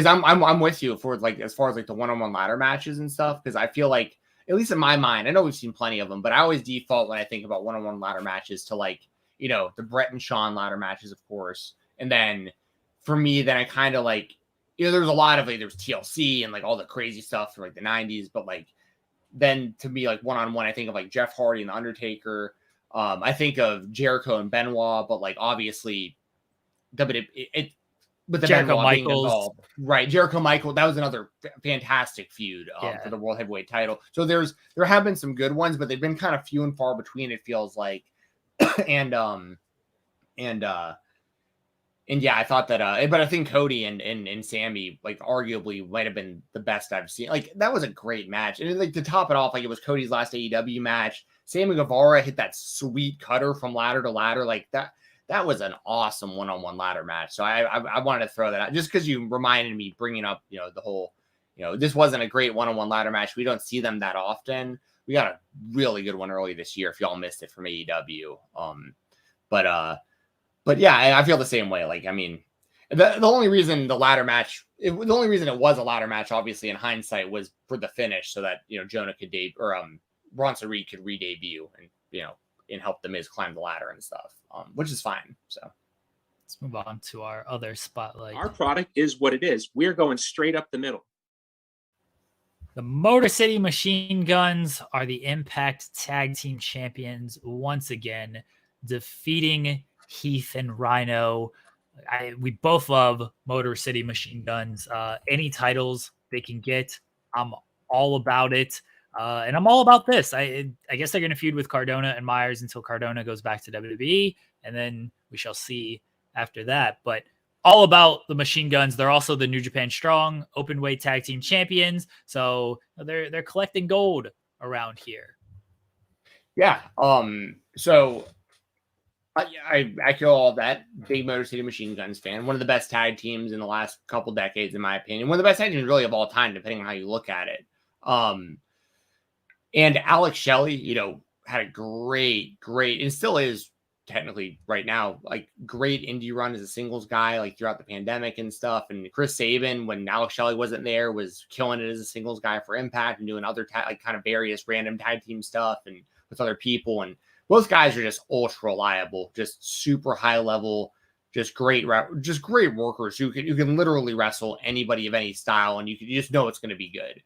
I'm with you for as far as the one-on-one ladder matches and stuff, because I feel like, at least in my mind, I know we've seen plenty of them, but I always default when I think about one-on-one ladder matches to the Brett and Shawn ladder matches, of course. And then for me, then I kind of there was a lot of there was TLC and all the crazy stuff from the 90s, but then to me, one-on-one, I think of Jeff Hardy and The Undertaker. I think of Jericho and Benoit, but obviously with the Jericho Benoit Michaels. being involved. Right. Jericho Michael, that was another fantastic feud for the World Heavyweight title. So there have been some good ones, but they've been kind of few and far between, it feels like. And yeah, I thought that, but I think Cody and Sammy, arguably might have been the best I've seen. That was a great match. And to top it off, it was Cody's last AEW match. Sammy Guevara hit that sweet cutter from ladder to ladder. That was an awesome one-on-one ladder match. So I wanted to throw that out just because you reminded me bringing up, the whole, this wasn't a great one-on-one ladder match. We don't see them that often. We got a really good one early this year if y'all missed it from AEW. But yeah, I feel the same way. The only reason the ladder match, the only reason it was a ladder match, obviously in hindsight, was for the finish, so that Jonah could Bronson Reed could re-debut and and help the Miz climb the ladder and stuff, which is fine. So Let's move on to our other spotlight. Our product is what it is. We're going straight up the middle. The Motor City Machine Guns are the Impact Tag Team Champions once again, defeating Heath and Rhino. We both love Motor City Machine Guns. Any titles they can get, I'm all about it. And I'm all about this. I guess they're going to feud with Cardona and Myers until Cardona goes back to WWE, and then we shall see after that. But all about the Machine Guns. They're also the New Japan Strong Openweight Tag Team Champions. So they're collecting gold around here. Yeah. So I echo all that. Big Motor City Machine Guns fan. One of the best tag teams in the last couple decades, in my opinion. One of the best tag teams really of all time, depending on how you look at it. And Alex Shelley, had a great, and still is technically right now, like great indie run as a singles guy, like throughout the pandemic and stuff. And Chris Sabin, when Alex Shelley wasn't there, was killing it as a singles guy for Impact and doing other kind of various random tag team stuff and with other people. And both guys are just ultra reliable, just super high level, just great workers who can literally wrestle anybody of any style, and you just know it's going to be good.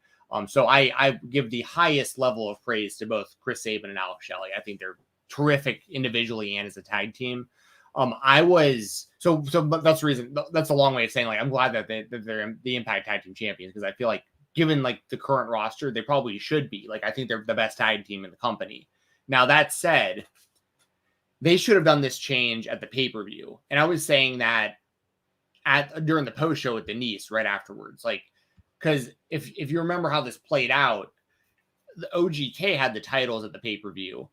So I give the highest level of praise to both Chris Sabin and Alex Shelley. I think they're terrific individually and as a tag team. So that's the reason. That's a long way of saying, like, I'm glad that they're the Impact Tag Team Champions, because I feel like given like the current roster, they probably should be. Like, I think they're the best tag team in the company. Now, that said, they should have done this change at the pay-per-view. And I was saying that during the post show with Denise right afterwards, like, because if you remember how this played out, the OGK had the titles at the pay-per-view,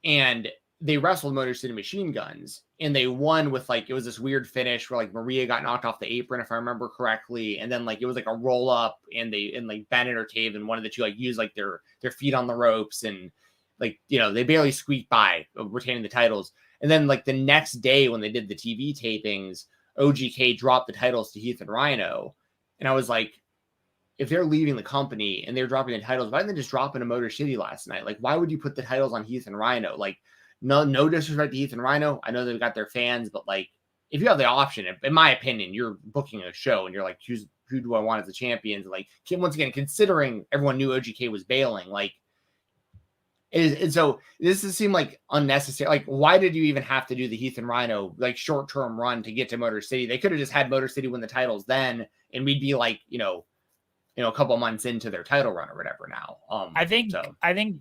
and they wrestled Motor City Machine Guns, and they won with, like, it was this weird finish where, like, Maria got knocked off the apron, if I remember correctly, and then, like, it was like a roll up, and like Bennett or Taven, one of the two, like, used like their feet on the ropes, and like, they barely squeaked by retaining the titles. And then, like, the next day when they did the TV tapings, OGK dropped the titles to Heath and Rhino, and I was like, if they're leaving the company and they're dropping the titles, why didn't they just drop into Motor City last night? Like, why would you put the titles on Heath and Rhino? Like, no disrespect to Heath and Rhino. I know they've got their fans, but, like, if you have the option, in my opinion, you're booking a show and you're like, who do I want as the champions? Like, once again, considering everyone knew OGK was bailing, like, and so this does seem like unnecessary. Like, why did you even have to do the Heath and Rhino, like, short-term run to get to Motor City? They could have just had Motor City win the titles then, and we'd be like, a couple months into their title run or whatever now. I think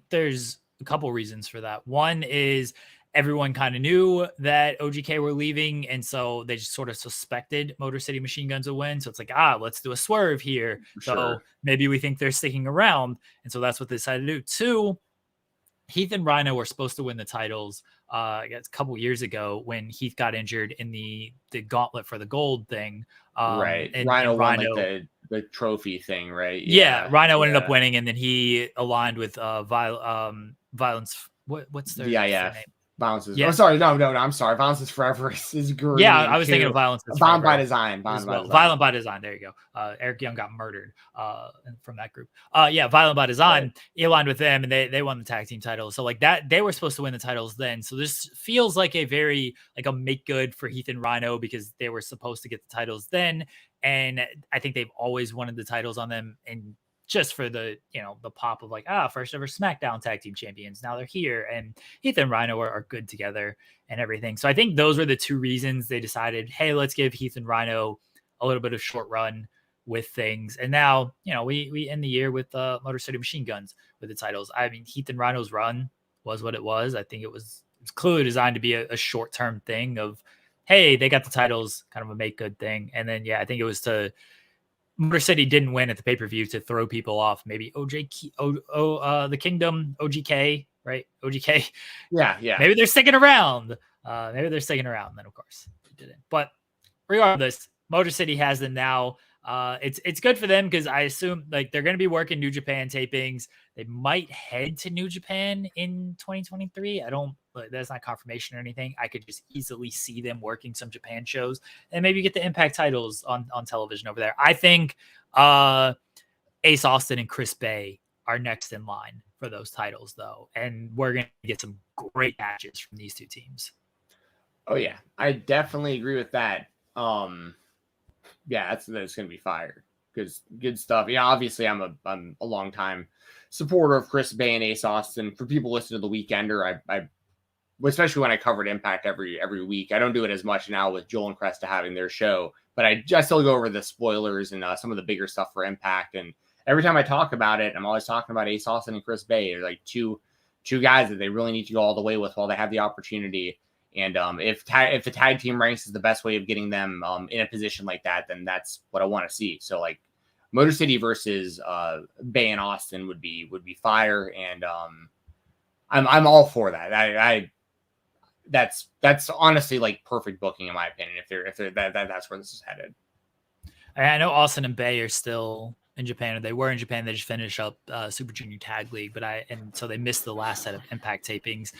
there's a couple reasons for that. One is everyone kind of knew that OGK were leaving, and so they just sort of suspected Motor City Machine Guns would win. So it's like, let's do a swerve here. So maybe we think they're sticking around, and so that's what they decided to do. Two, Heath and Rhino were supposed to win the titles I guess a couple years ago when Heath got injured in the gauntlet for the gold thing. Right. And Rhino won like the trophy thing, right? Yeah. Rhino ended up winning, and then he aligned with Violence. What's their name? Violence is. Yeah. Oh, sorry. No. I'm sorry. Violence is Forever is great. Yeah, I was thinking of Violence is Bound by Design. Violent by Design. There you go. Eric Young got murdered from that group. Violent by Design. Right. He aligned with them, and they won the tag team titles. So like that, they were supposed to win the titles then. So this feels like a very like a make good for Heath and Rhino, because they were supposed to get the titles then, and I think they've always wanted the titles on them, and just for the, the pop of like, first ever SmackDown tag team champions. Now they're here, and Heath and Rhino are good together and everything. So I think those were the two reasons they decided, hey, let's give Heath and Rhino a little bit of short run with things. And now, we end the year with Motor City Machine Guns with the titles. I mean, Heath and Rhino's run was what it was. I think it was clearly designed to be a short-term thing of, hey, they got the titles, kind of a make good thing. And then, I think it was to Motor City didn't win at the pay-per-view to throw people off. Maybe the Kingdom, OGK, right? OGK. Yeah. Maybe they're sticking around. Then, of course, they didn't. But regardless, Motor City has them now. It's good for them, because I assume like they're going to be working New Japan tapings. They might head to New Japan in 2023. That's not confirmation or anything. I could just easily see them working some Japan shows and maybe get the Impact titles on television over there. I think Ace Austin and Chris Bay are next in line for those titles, though, and we're going to get some great matches from these two teams. Oh yeah, I definitely agree with that. Yeah, that's gonna be fire. Because good stuff. Yeah, obviously I'm a long time supporter of Chris Bay and Ace Austin. For people listening to the Weekender, I especially when I covered Impact every week. I don't do it as much now with Joel and Cresta having their show, but I still go over the spoilers and some of the bigger stuff for Impact. And every time I talk about it, I'm always talking about Ace Austin and Chris Bay. They're like two guys that they really need to go all the way with while they have the opportunity. And if the tag team ranks is the best way of getting them in a position like that, then that's what I want to see. So like Motor City versus Bay and Austin would be fire, and I'm all for that. That's honestly like perfect booking in my opinion. If they're that's where this is headed. I know Austin and Bay are still in Japan, or they were in Japan. They just finished up Super Junior Tag League, so they missed the last set of Impact tapings.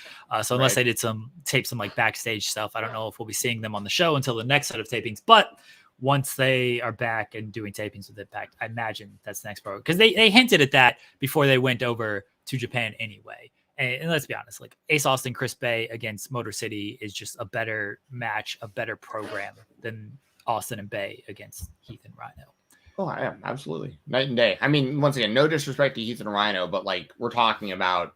So unless they did tape some like backstage stuff, I don't know if we'll be seeing them on the show until the next set of tapings. But once they are back and doing tapings with Impact, I imagine that's the next program, because they hinted at that before they went over to Japan anyway. And let's be honest, like Ace Austin, Chris Bay against Motor City is just a better match, a better program than Austin and Bay against Heath and Rhino. Oh, yeah, absolutely. Night and day. I mean, once again, no disrespect to Heath and Rhino, but like we're talking about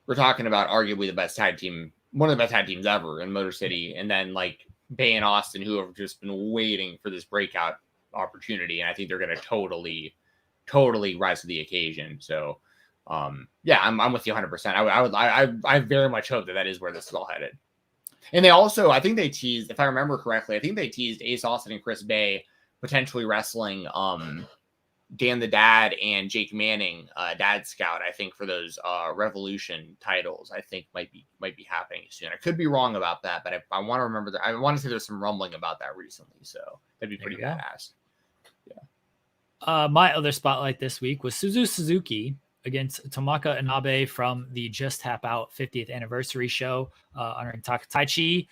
arguably the best tag team, one of the best tag teams ever in Motor City. And then like Bay and Austin, who have just been waiting for this breakout opportunity. And I think they're going to totally rise to the occasion. So, yeah, I'm with you 100%. I very much hope that is where this is all headed. And they also, I think they teased, if I remember correctly, Ace Austin and Chris Bay potentially wrestling Dan the Dad and Jake Manning, Dad Scout, I think, for those Revolution titles. I think might be happening soon. I could be wrong about that, but I want to remember that. I want to say there's some rumbling about that recently, so that'd be pretty badass. Yeah. My other spotlight this week was Suzuki against Tomoka Inaba from the Just Tap Out 50th anniversary show honoring Takeshita.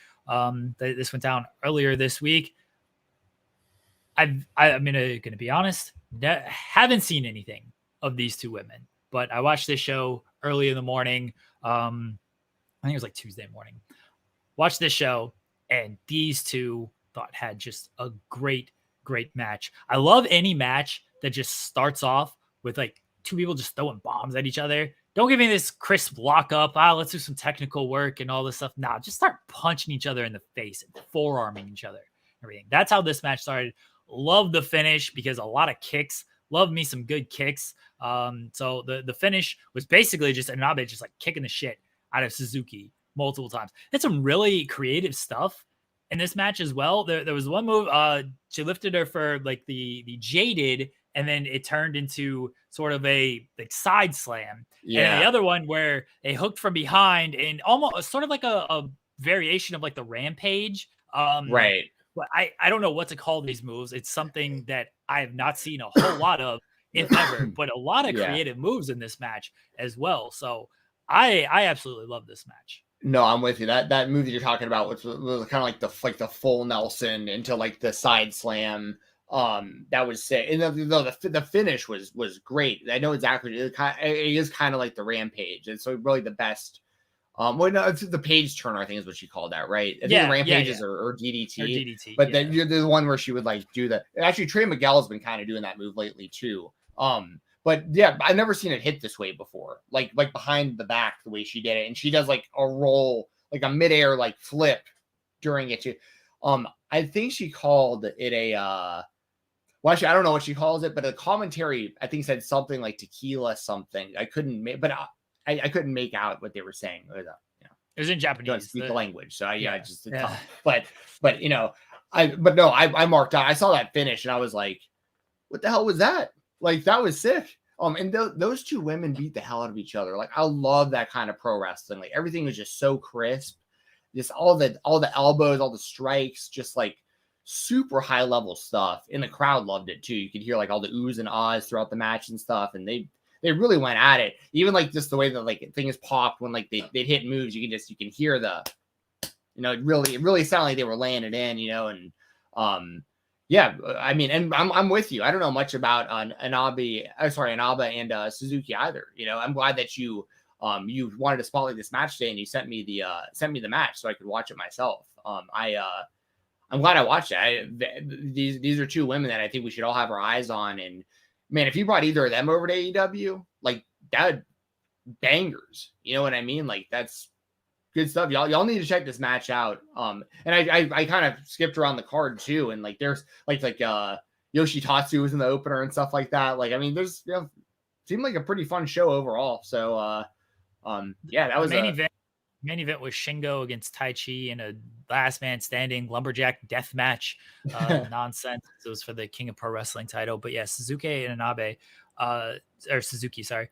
This went down earlier this week. I'm going to be honest, haven't seen anything of these two women, but I watched this show early in the morning. I think it was like Tuesday morning. Watched this show, and these two had just a great match. I love any match that just starts off with like two people just throwing bombs at each other. Don't give me this crisp lock up. Let's do some technical work and all this stuff. Nah, just start punching each other in the face and forearming each other. Everything. That's how this match started. Love the finish because a lot of kicks. Love me some good kicks. So the finish was basically just Inaba just like kicking the shit out of Suzuki multiple times. It's some really creative stuff in this match as well. There was one move. She lifted her for like the jaded, and then it turned into sort of a like side slam. Yeah. And the other one where they hooked from behind and almost sort of like a variation of like the Rampage. Right. But I don't know what to call these moves. It's something that I have not seen a whole lot of, if ever, but a lot of creative moves in this match as well. So I absolutely love this match. No, I'm with you. That move that you're talking about, which was kind of like the full Nelson into like the side slam. That was sick. And the finish was great. I know exactly. It is kind of like the Rampage. And so really the best. Well, no, it's the page turner, I think is what she called that, right? I think the Rampages or DDT. Or DDT. But then you're the one where she would like do that. Actually, Trey Miguel's been kind of doing that move lately too. But yeah, I've never seen it hit this way before. Like behind the back, the way she did it. And she does like a roll, like a midair like flip during it too. I think she called it a well, actually, I don't know what she calls it, but the commentary I think said something like tequila something. I couldn't make, but I couldn't make out what they were saying. It was in Japanese. Don't speak the language, so but you know, I marked out. I saw that finish and I was like, "What the hell was that?" Like that was sick. And those two women beat the hell out of each other. Like I love that kind of pro wrestling. Like everything was just so crisp. Just all the elbows, all the strikes, just like super high level stuff. And the crowd loved it too. You could hear like all the oohs and ahs throughout the match and stuff. And they really went at it. Even like just the way that like things popped when like they'd hit moves, you can hear the, you know, it really sounded like they were laying it in, you know, and yeah, I mean, and I'm with you. I don't know much about Inaba and Suzuki either. You know, I'm glad that you you wanted to spotlight this match today, and you sent me the match so I could watch it myself. I'm glad I watched it. These are two women that I think we should all have our eyes on. And man, if you brought either of them over to AEW, like that, bangers. You know what I mean? Like that's good stuff. Y'all need to check this match out. And I kind of skipped around the card too, and like there's like Yoshitatsu was in the opener and stuff like that. Like I mean, there's seemed like a pretty fun show overall. So yeah, that was main event was Shingo against Tai Chi in a last man standing lumberjack death match. Nonsense. It was for the King of Pro Wrestling title. But yeah, Suzuki and Inaba, or Suzuki, sorry.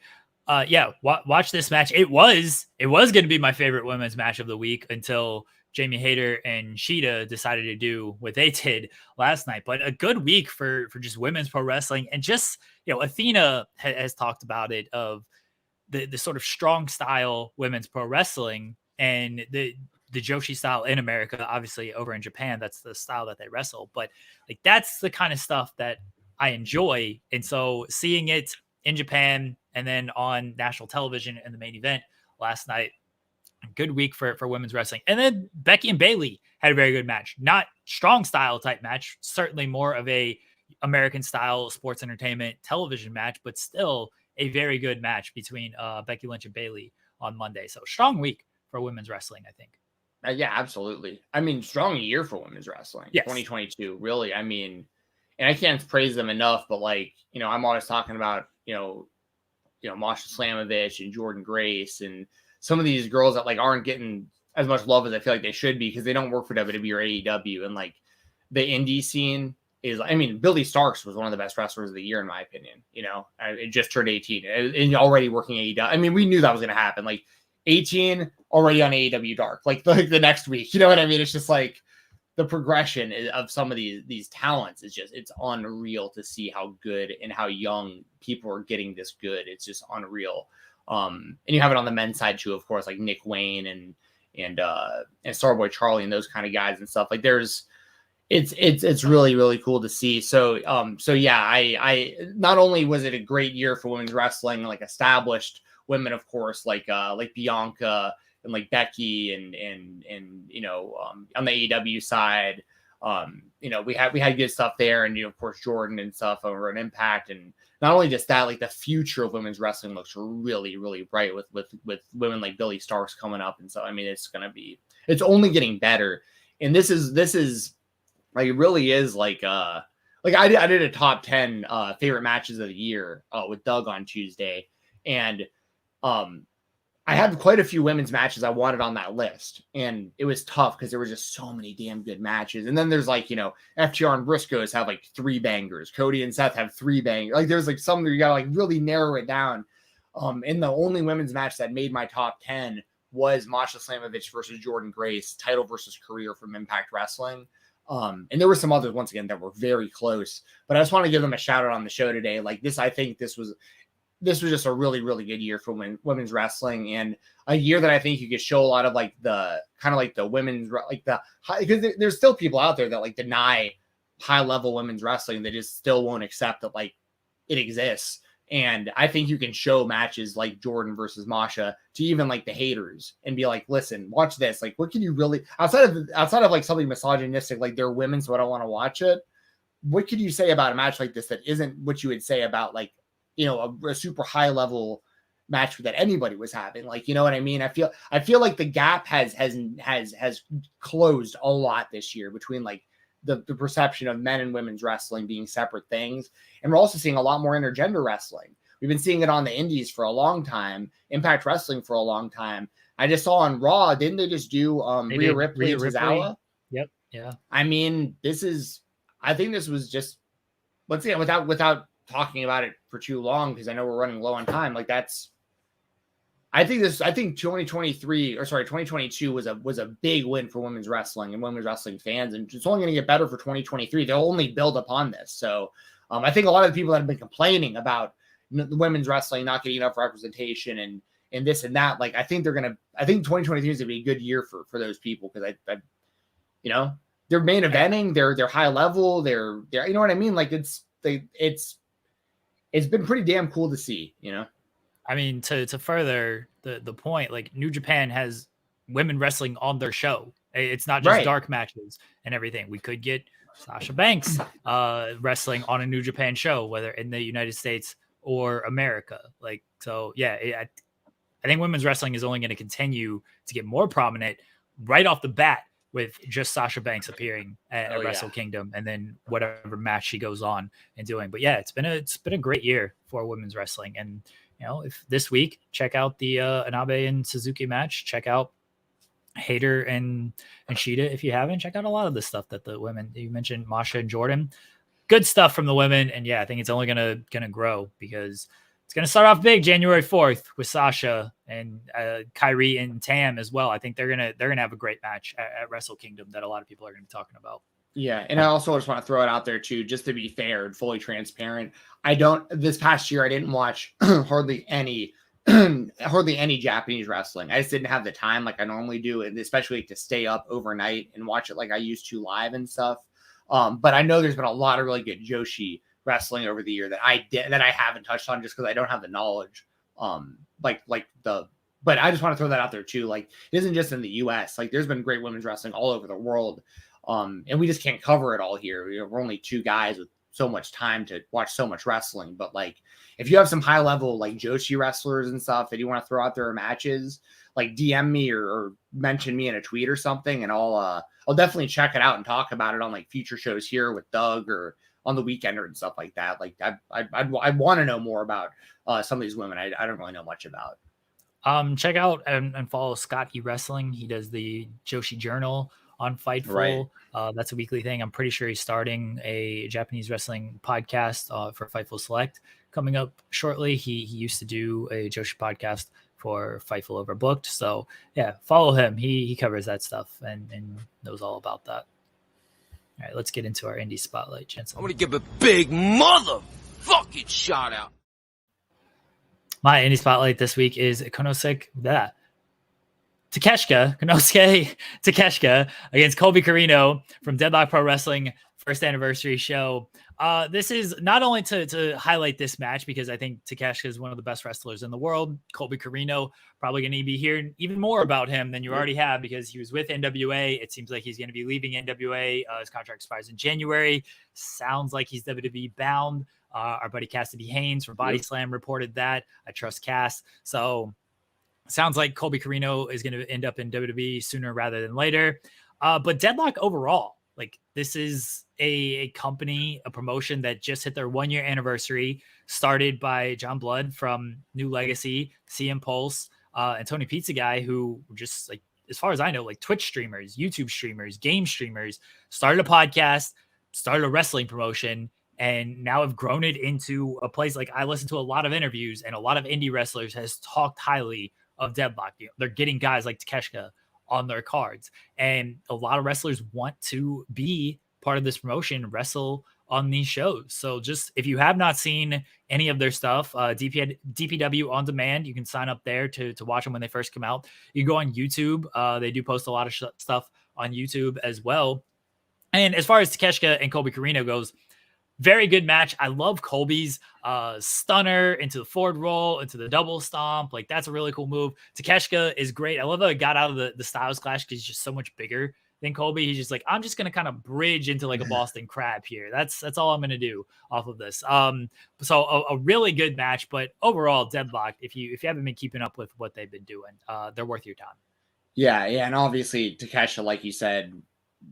Yeah, watch this match. It was going to be my favorite women's match of the week until Jamie Hayter and Shida decided to do what they did last night. But a good week for just women's pro wrestling. And just, Athena has talked about it, of the sort of strong style women's pro wrestling and the Joshi style in America. Obviously over in Japan, that's the style that they wrestle, but like that's the kind of stuff that I enjoy. And so seeing it in Japan and then on national television in the main event last night, good week for women's wrestling. And then Becky and Bayley had a very good match, not strong style type match, certainly more of a American style sports entertainment television match, but still a very good match between Becky Lynch and Bayley on Monday. So strong week for women's wrestling, I think. Yeah, absolutely. I mean, strong year for women's wrestling. Yes. 2022, really. I mean, and I can't praise them enough, but like, I'm always talking about, Masha Slamovich and Jordan Grace and some of these girls that like aren't getting as much love as I feel like they should be because they don't work for WWE or AEW. And like the indie scene is, I mean, Billy Starks was one of the best wrestlers of the year, in my opinion. It just turned 18 and already working AEW. I mean, we knew that was going to happen. Like 18 already on AEW Dark, like the next week, you know what I mean? It's just like the progression of some of these talents is just, it's unreal to see how good and how young people are getting this good. It's just unreal. And you have it on the men's side too, of course, like Nick Wayne and Starboy Charlie and those kind of guys and stuff. Like it's really, really cool to see. So yeah, I not only was it a great year for women's wrestling, like established women, of course, like Bianca and like Becky and on the AEW side, we had good stuff there. And, of course, Jordan and stuff over an Impact. And not only just that, like the future of women's wrestling looks really, really bright with women like Billy Starks coming up. And so, I mean, it's only getting better. And this is like, it really is like I did a top 10 favorite matches of the year with Doug on Tuesday. And I had quite a few women's matches I wanted on that list, and it was tough because there were just so many damn good matches. And then there's like, FTR and Briscoes have like 3 bangers. Cody and Seth have 3 bangers. Like there's like some that you gotta like really narrow it down. And the only women's match that made my top 10 was Masha Slamovich versus Jordan Grace, title versus career from Impact Wrestling. And there were some others once again that were very close, but I just want to give them a shout out on the show today. Like this, I think this was just a really, really good year for women's wrestling, and a year that I think you could show a lot of like the kind of like the women's, like the high, because there's still people out there that like deny high level women's wrestling. They just still won't accept that like it exists. And I think you can show matches like Jordan versus Masha to even like the haters and be like, listen, watch this. Like, what can you really, outside of like something misogynistic, like they're women, so I don't want to watch it. What could you say about a match like this that isn't what you would say about like, a super high level match that anybody was having? Like, you know what I mean? I feel like the gap has closed a lot this year between like the perception of men and women's wrestling being separate things. And we're also seeing a lot more intergender wrestling. We've been seeing it on the indies for a long time, Impact Wrestling for a long time. I just saw on Raw, didn't they just do Rhea Ripley and Tozawa? Yep. Yeah. I mean, I think this was just, let's say without talking about it for too long, because I know we're running low on time. Like I think 2022 was a big win for women's wrestling and women's wrestling fans, and it's only going to get better for 2023. They'll only build upon this. So I think a lot of the people that have been complaining about the women's wrestling not getting enough representation and this and that, like I think 2023 is going to be a good year for those people, because they're main eventing, they're high level, they're you know what I mean? Like it's been pretty damn cool to see, I mean, to further the point, like New Japan has women wrestling on their show. It's not just Right. dark matches and everything. We could get Sasha Banks wrestling on a New Japan show, whether in the United States or America. Like, so yeah, I think women's wrestling is only going to continue to get more prominent right off the bat with just Sasha Banks appearing at Wrestle Kingdom and then whatever match she goes on and doing. But yeah, it's been a great year for women's wrestling. And you know, if this week, check out the Inaba and Suzuki match, check out Hayter and Shida. If you haven't, check out a lot of the stuff that the women, you mentioned Masha and Jordan, good stuff from the women. And yeah, I think it's only going to grow because it's going to start off big January 4th with Sasha and Kyrie and Tam as well. I think they're going to have a great match at Wrestle Kingdom that a lot of people are going to be talking about. Yeah, and I also just want to throw it out there too, just to be fair and fully transparent. This past year I didn't watch hardly any Japanese wrestling. I just didn't have the time like I normally do, and especially to stay up overnight and watch it like I used to live and stuff. But I know there's been a lot of really good Joshi wrestling over the year that I haven't touched on just because I don't have the knowledge. But I just want to throw that out there too. Like, it isn't just in the US. Like, there's been great women's wrestling all over the world. And we just can't cover it all here. We're only two guys with so much time to watch so much wrestling. But like, if you have some high level like Joshi wrestlers and stuff that you want to throw out their matches, like DM me or mention me in a tweet or something, and I'll definitely check it out and talk about it on like future shows here with Doug or on the Weekender and stuff like that. Like, I want to know more about some of these women I don't really know much about. Check out and follow Scott E Wrestling. He does the Joshi Journal on Fightful. Right. That's a weekly thing. I'm pretty sure he's starting a Japanese wrestling podcast for Fightful Select coming up shortly. He used to do a Joshi podcast for Fightful Overbooked. So yeah, follow him. He covers that stuff and knows all about that. All right, let's get into our indie spotlight, Jensen. I'm gonna give a big motherfucking shout out. My indie spotlight this week is Konosuke Takeshita against Colby Corino from Deadlock Pro Wrestling first anniversary show. This is not only to highlight this match because I think Takeshita is one of the best wrestlers in the world. Colby Corino, probably going to be hearing even more about him than you already have because he was with NWA. It seems like he's going to be leaving NWA. His contract expires in January. Sounds like he's WWE bound. Our buddy Cassidy Haynes from Body Slam reported that. I trust Cass. So sounds like Colby Corino is going to end up in WWE sooner rather than later. But Deadlock overall, like, this is a company, a promotion that just hit their 1 year anniversary, started by John Blood from New Legacy, CM Pulse, and Tony Pizza Guy, who just, like, as far as I know, like Twitch streamers, YouTube streamers, game streamers, started a podcast, started a wrestling promotion, and now have grown it into a place. Like, I listen to a lot of interviews and a lot of indie wrestlers has talked highly of Deadlock. They're getting guys like Takeshita on their cards, and a lot of wrestlers want to be part of this promotion, wrestle on these shows. So just, if you have not seen any of their stuff, DPW on demand, you can sign up there to watch them when they first come out. You go on YouTube. They do post a lot of stuff on YouTube as well. And as far as Takeshita and Colby Corino goes, very good match. I love Colby's stunner into the forward roll, into the double stomp. Like, that's a really cool move. Takeshita is great. I love that it got out of the Styles Clash because he's just so much bigger than Colby. He's just like, I'm just going to kind of bridge into like a Boston Crab here. That's all I'm going to do off of this. So a really good match, but overall Deadlock, if you haven't been keeping up with what they've been doing, they're worth your time. Yeah. And obviously Takeshita, like you said,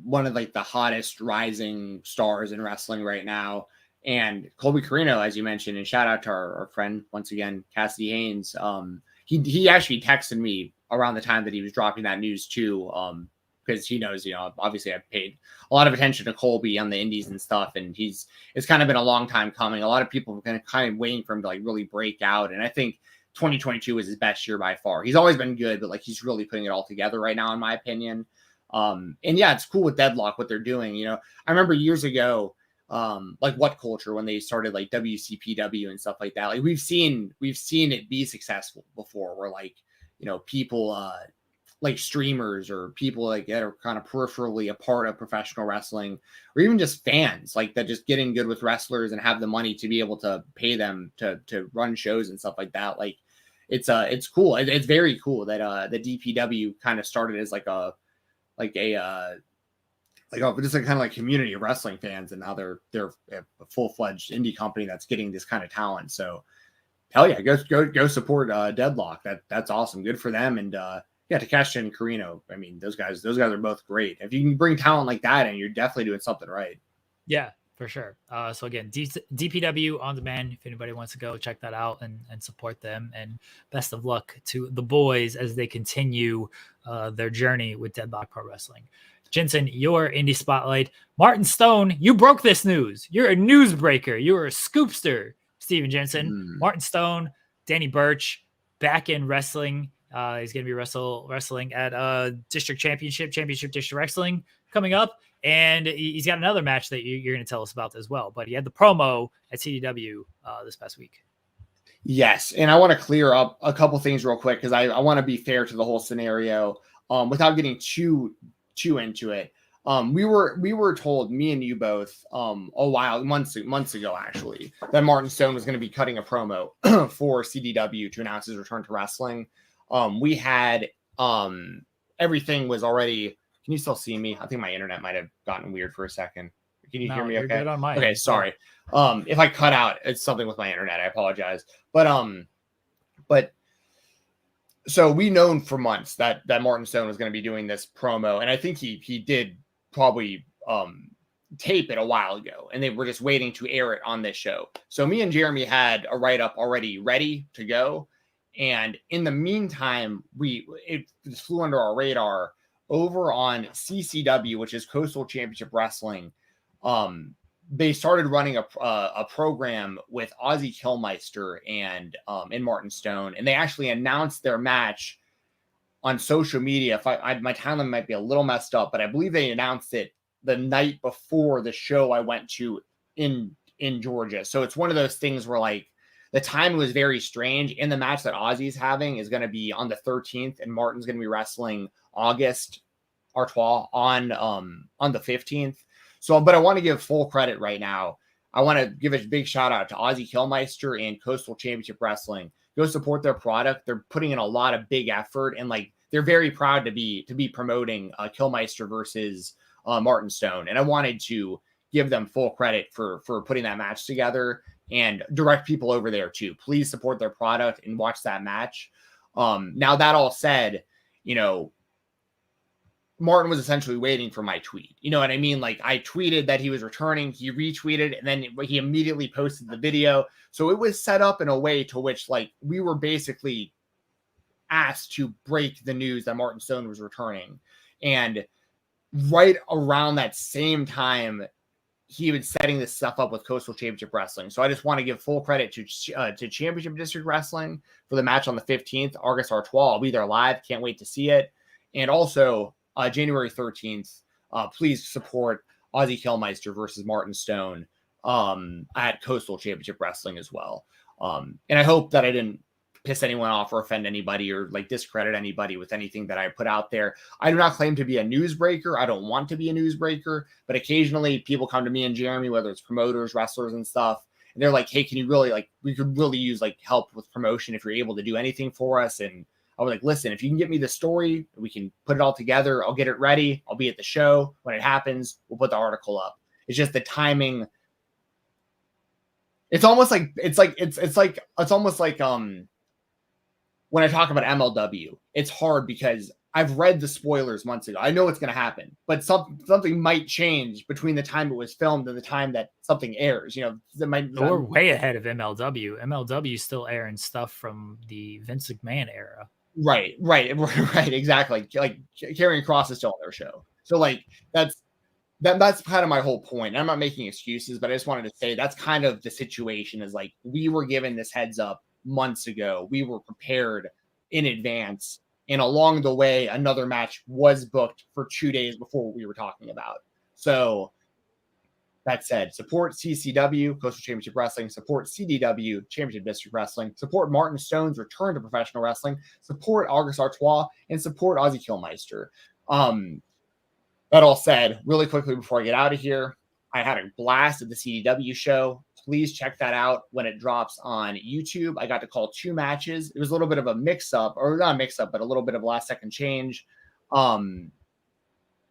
one of like the hottest rising stars in wrestling right now. And Colby Corino, as you mentioned, and shout out to our friend once again, Cassidy Haynes. He actually texted me around the time that he was dropping that news too. Because he knows, obviously I've paid a lot of attention to Colby on the indies and stuff. And it's kind of been a long time coming. A lot of people have been kind of waiting for him to like really break out. And I think 2022 was his best year by far. He's always been good, but like, he's really putting it all together right now, in my opinion. And yeah, it's cool with Deadlock, what they're doing. I remember years ago, like What Culture, when they started like WCPW and stuff like that. Like, we've seen it be successful before, where like, people, like streamers or people like that are kind of peripherally a part of professional wrestling, or even just fans like that, just getting good with wrestlers and have the money to be able to pay them to run shows and stuff like that. Like, it's cool. It's very cool that the DPW kind of started as like a just a kind of like community of wrestling fans, and now they're a full-fledged indie company that's getting this kind of talent. So hell yeah, go support Deadlock. That's awesome. Good for them. And yeah, Takeshita and Corino. I mean, those guys are both great. If you can bring talent like that in, you're definitely doing something right. Yeah, for sure. So again, DPW on demand. If anybody wants to go check that out and support them, and best of luck to the boys as they continue their journey with Deadlock Pro Wrestling. Jensen, your indie spotlight. Martin Stone, you broke this news. You're a newsbreaker. You're a scoopster. Stephen Jensen, Martin Stone, Danny Burch, back in wrestling. He's going to be wrestling at District Championship District Wrestling coming up. And he's got another match that you're going to tell us about as well. But he had the promo at CDW this past week. Yes. And I want to clear up a couple things real quick, because I want to be fair to the whole scenario without getting too into it. We were told, me and you both, months ago actually, that Martin Stone was going to be cutting a promo for CDW to announce his return to wrestling. We had everything was already. Can you still see me? I think my internet might have gotten weird for a second. Can you hear me? Okay. Good on my okay. end. Sorry. If I cut out, it's something with my internet. I apologize. But so we known for months that Martin Stone was going to be doing this promo, and I think he did probably tape it a while ago, and they were just waiting to air it on this show. So me and Jeremy had a write-up already ready to go, and in the meantime, it flew under our radar over on CCW, which is Coastal Championship Wrestling. They started running a program with Ozzy Killmeister and Martin Stone, and they actually announced their match on social media. My timeline might be a little messed up, but I believe they announced it the night before the show I went to in Georgia. So it's one of those things where like the timing was very strange. And the match that Ozzy's having is going to be on the 13th, and Martin's going to be wrestling August Artois on the 15th. So, but I want to give full credit right now. I want to give a big shout out to Ozzy Killmeister and Coastal Championship Wrestling. Go support their product. They're putting in a lot of big effort, and like they're very proud to be promoting Killmeister versus Martin Stone. And I wanted to give them full credit for putting that match together, and direct people over there too. Please support their product and watch that match. Now that all said, Martin was essentially waiting for my tweet. You know what I mean? Like I tweeted that he was returning, he retweeted, and then he immediately posted the video. So it was set up in a way to which like we were basically asked to break the news that Martin Stone was returning. And right around that same time, he was setting this stuff up with Coastal Championship Wrestling. So I just want to give full credit to Championship District Wrestling for the match on the 15th, August Artois. I'll be there live. Can't wait to see it. And also January 13th, please support Ozzy Killmeister versus Martin Stone at Coastal Championship Wrestling as well. And I hope that I didn't piss anyone off or offend anybody or like discredit anybody with anything that I put out there. I do not claim to be a newsbreaker. I don't want to be a newsbreaker, but occasionally people come to me and Jeremy, whether it's promoters, wrestlers and stuff, and they're like, hey, can you really we could really use like help with promotion if you're able to do anything for us. And I was like, listen, if you can get me the story, we can put it all together. I'll get it ready. I'll be at the show. When it happens, we'll put the article up. It's just the timing. It's almost like when I talk about MLW, it's hard because I've read the spoilers months ago. I know what's going to happen, but something might change between the time it was filmed and the time that something airs. We're way ahead of MLW. MLW is still airing stuff from the Vince McMahon era. Right, exactly. Like Karrion Kross is still on their show, so like that's kind of my whole point. And I'm not making excuses, but I just wanted to say that's kind of the situation. Is like we were given this heads up months ago. We were prepared in advance, and along the way, another match was booked for 2 days before what we were talking about. So that said, support CCW, Coastal Championship Wrestling, support CDW, Championship District Wrestling, support Martin Stone's return to professional wrestling, support August Artois, and support Ozzy Killmeister. That all said, really quickly before I get out of here, I had a blast at the CDW show. please check that out when it drops on YouTube. I got to call 2 matches. It was a little bit of a mix-up, or not a mix-up, but a little bit of last-second change.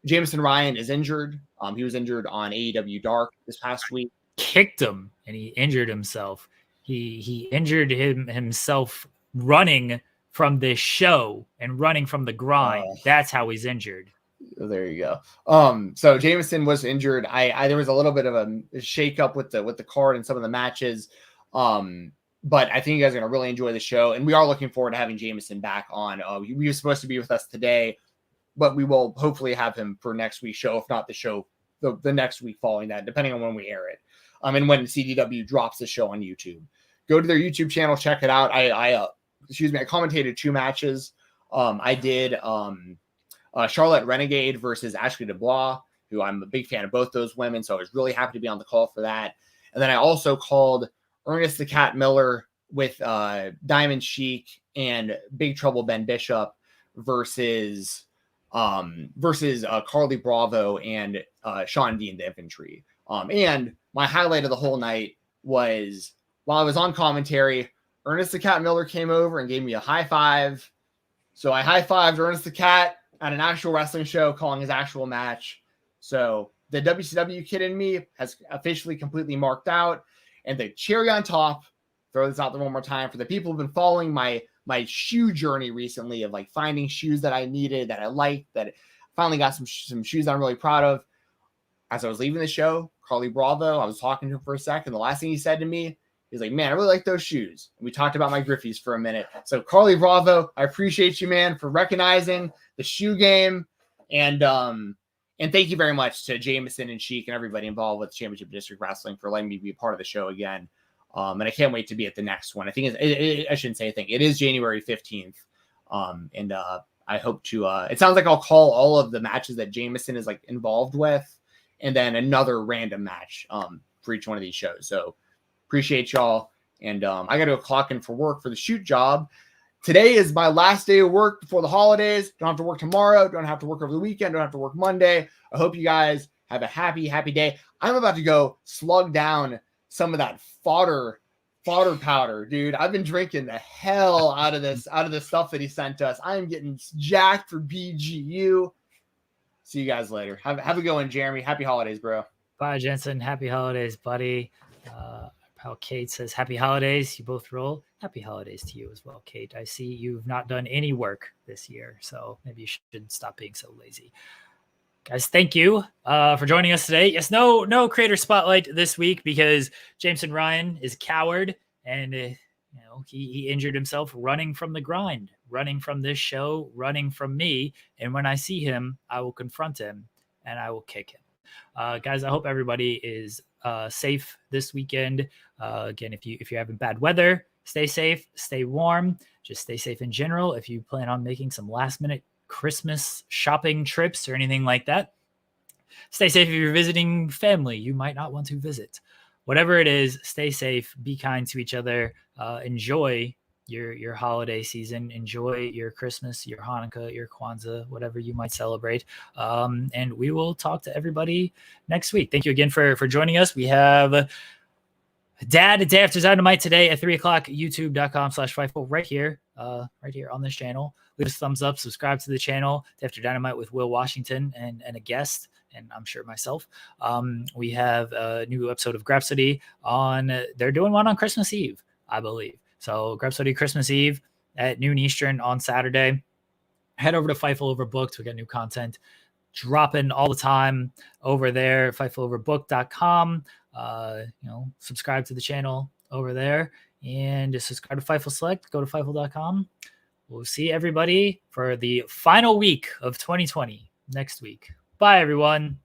Jameson Ryan is injured. He was injured on AEW Dark this past week. Kicked him, and he injured himself. He injured himself running from this show and running from the grind. That's how he's injured. There you go. So Jameson was injured. There was a little bit of a shakeup with the card and some of the matches. But I think you guys are gonna really enjoy the show, and we are looking forward to having Jameson back on. He was supposed to be with us today, but we will hopefully have him for next week's show, if not the show the next week following that, depending on when we air it. And when CDW drops the show on YouTube. Go to their YouTube channel, check it out. I commentated 2 matches. I did Charlotte Renegade versus Ashley Dubois, who I'm a big fan of both those women, so I was really happy to be on the call for that. And then I also called Ernest the Cat Miller with Diamond Sheik and Big Trouble Ben Bishop versus Carly Bravo and Sean Dean the Infantry. And my highlight of the whole night was, while I was on commentary, Ernest the Cat Miller came over and gave me a high five. So I high-fived Ernest the Cat at an actual wrestling show, calling his actual match. So the WCW kid in me has officially completely marked out. And the cherry on top, throw this out there one more time, for the people who've been following my shoe journey recently of like finding shoes that I needed, that I liked, that finally got some shoes I'm really proud of. As I was leaving the show, Carly Bravo, I was talking to him for a second. The last thing he said to me, he's like, man, I really like those shoes. And we talked about my Griffies for a minute. So Carly Bravo, I appreciate you, man, for recognizing the shoe game. And thank you very much to Jameson and Sheik and everybody involved with Championship District Wrestling for letting me be a part of the show again. And I can't wait to be at the next one. I think I shouldn't say a thing. It is January 15th. I hope to, it sounds like I'll call all of the matches that Jameson is like involved with, and then another random match for each one of these shows. So appreciate y'all. And I got to go clock in for work for the shoot job. Today is my last day of work before the holidays. Don't have to work tomorrow. Don't have to work over the weekend. Don't have to work Monday. I hope you guys have a happy day. I'm about to go slug down some of that fodder powder, dude. I've been drinking the hell out of this stuff that he sent us. I am getting jacked for BGU. See you guys later. Have a good one, Jeremy. Happy holidays, bro. Bye, Jensen. Happy holidays, buddy. How Kate says, happy holidays. You both roll. Happy holidays to you as well, Kate. I see you've not done any work this year, so maybe you should stop being so lazy. Guys, thank you for joining us today. Yes, no creator spotlight this week because Jameson Ryan is a coward, and he injured himself running from the grind, running from this show, running from me. And when I see him, I will confront him and I will kick him. Guys, I hope everybody is safe this weekend. Again, if you're having bad weather, stay safe, stay warm, just stay safe in general. If you plan on making some last minute Christmas shopping trips or anything like that, stay safe. If you're visiting family you might not want to visit, whatever it is, stay safe, be kind to each other, enjoy your holiday season, enjoy your Christmas, your Hanukkah, your Kwanzaa, whatever you might celebrate. And we will talk to everybody next week. Thank you again for joining us. We have Day After Dynamite today at 3:00, youtube.com/Fightful, right here on this channel. Leave us a thumbs up, subscribe to the channel. Day After Dynamite with Will Washington and a guest, and I'm sure myself. We have a new episode of Grapsody they're doing one on Christmas Eve, I believe. So Grapsody Christmas Eve at noon Eastern on Saturday. Head over to Fightful Overbooked. We got new content dropping all the time over there. FightfulOverbooked.com. Subscribe to the channel over there, and just subscribe to Fightful Select. Go to Fightful.com. We'll see everybody for the final week of 2020 next week. Bye, everyone.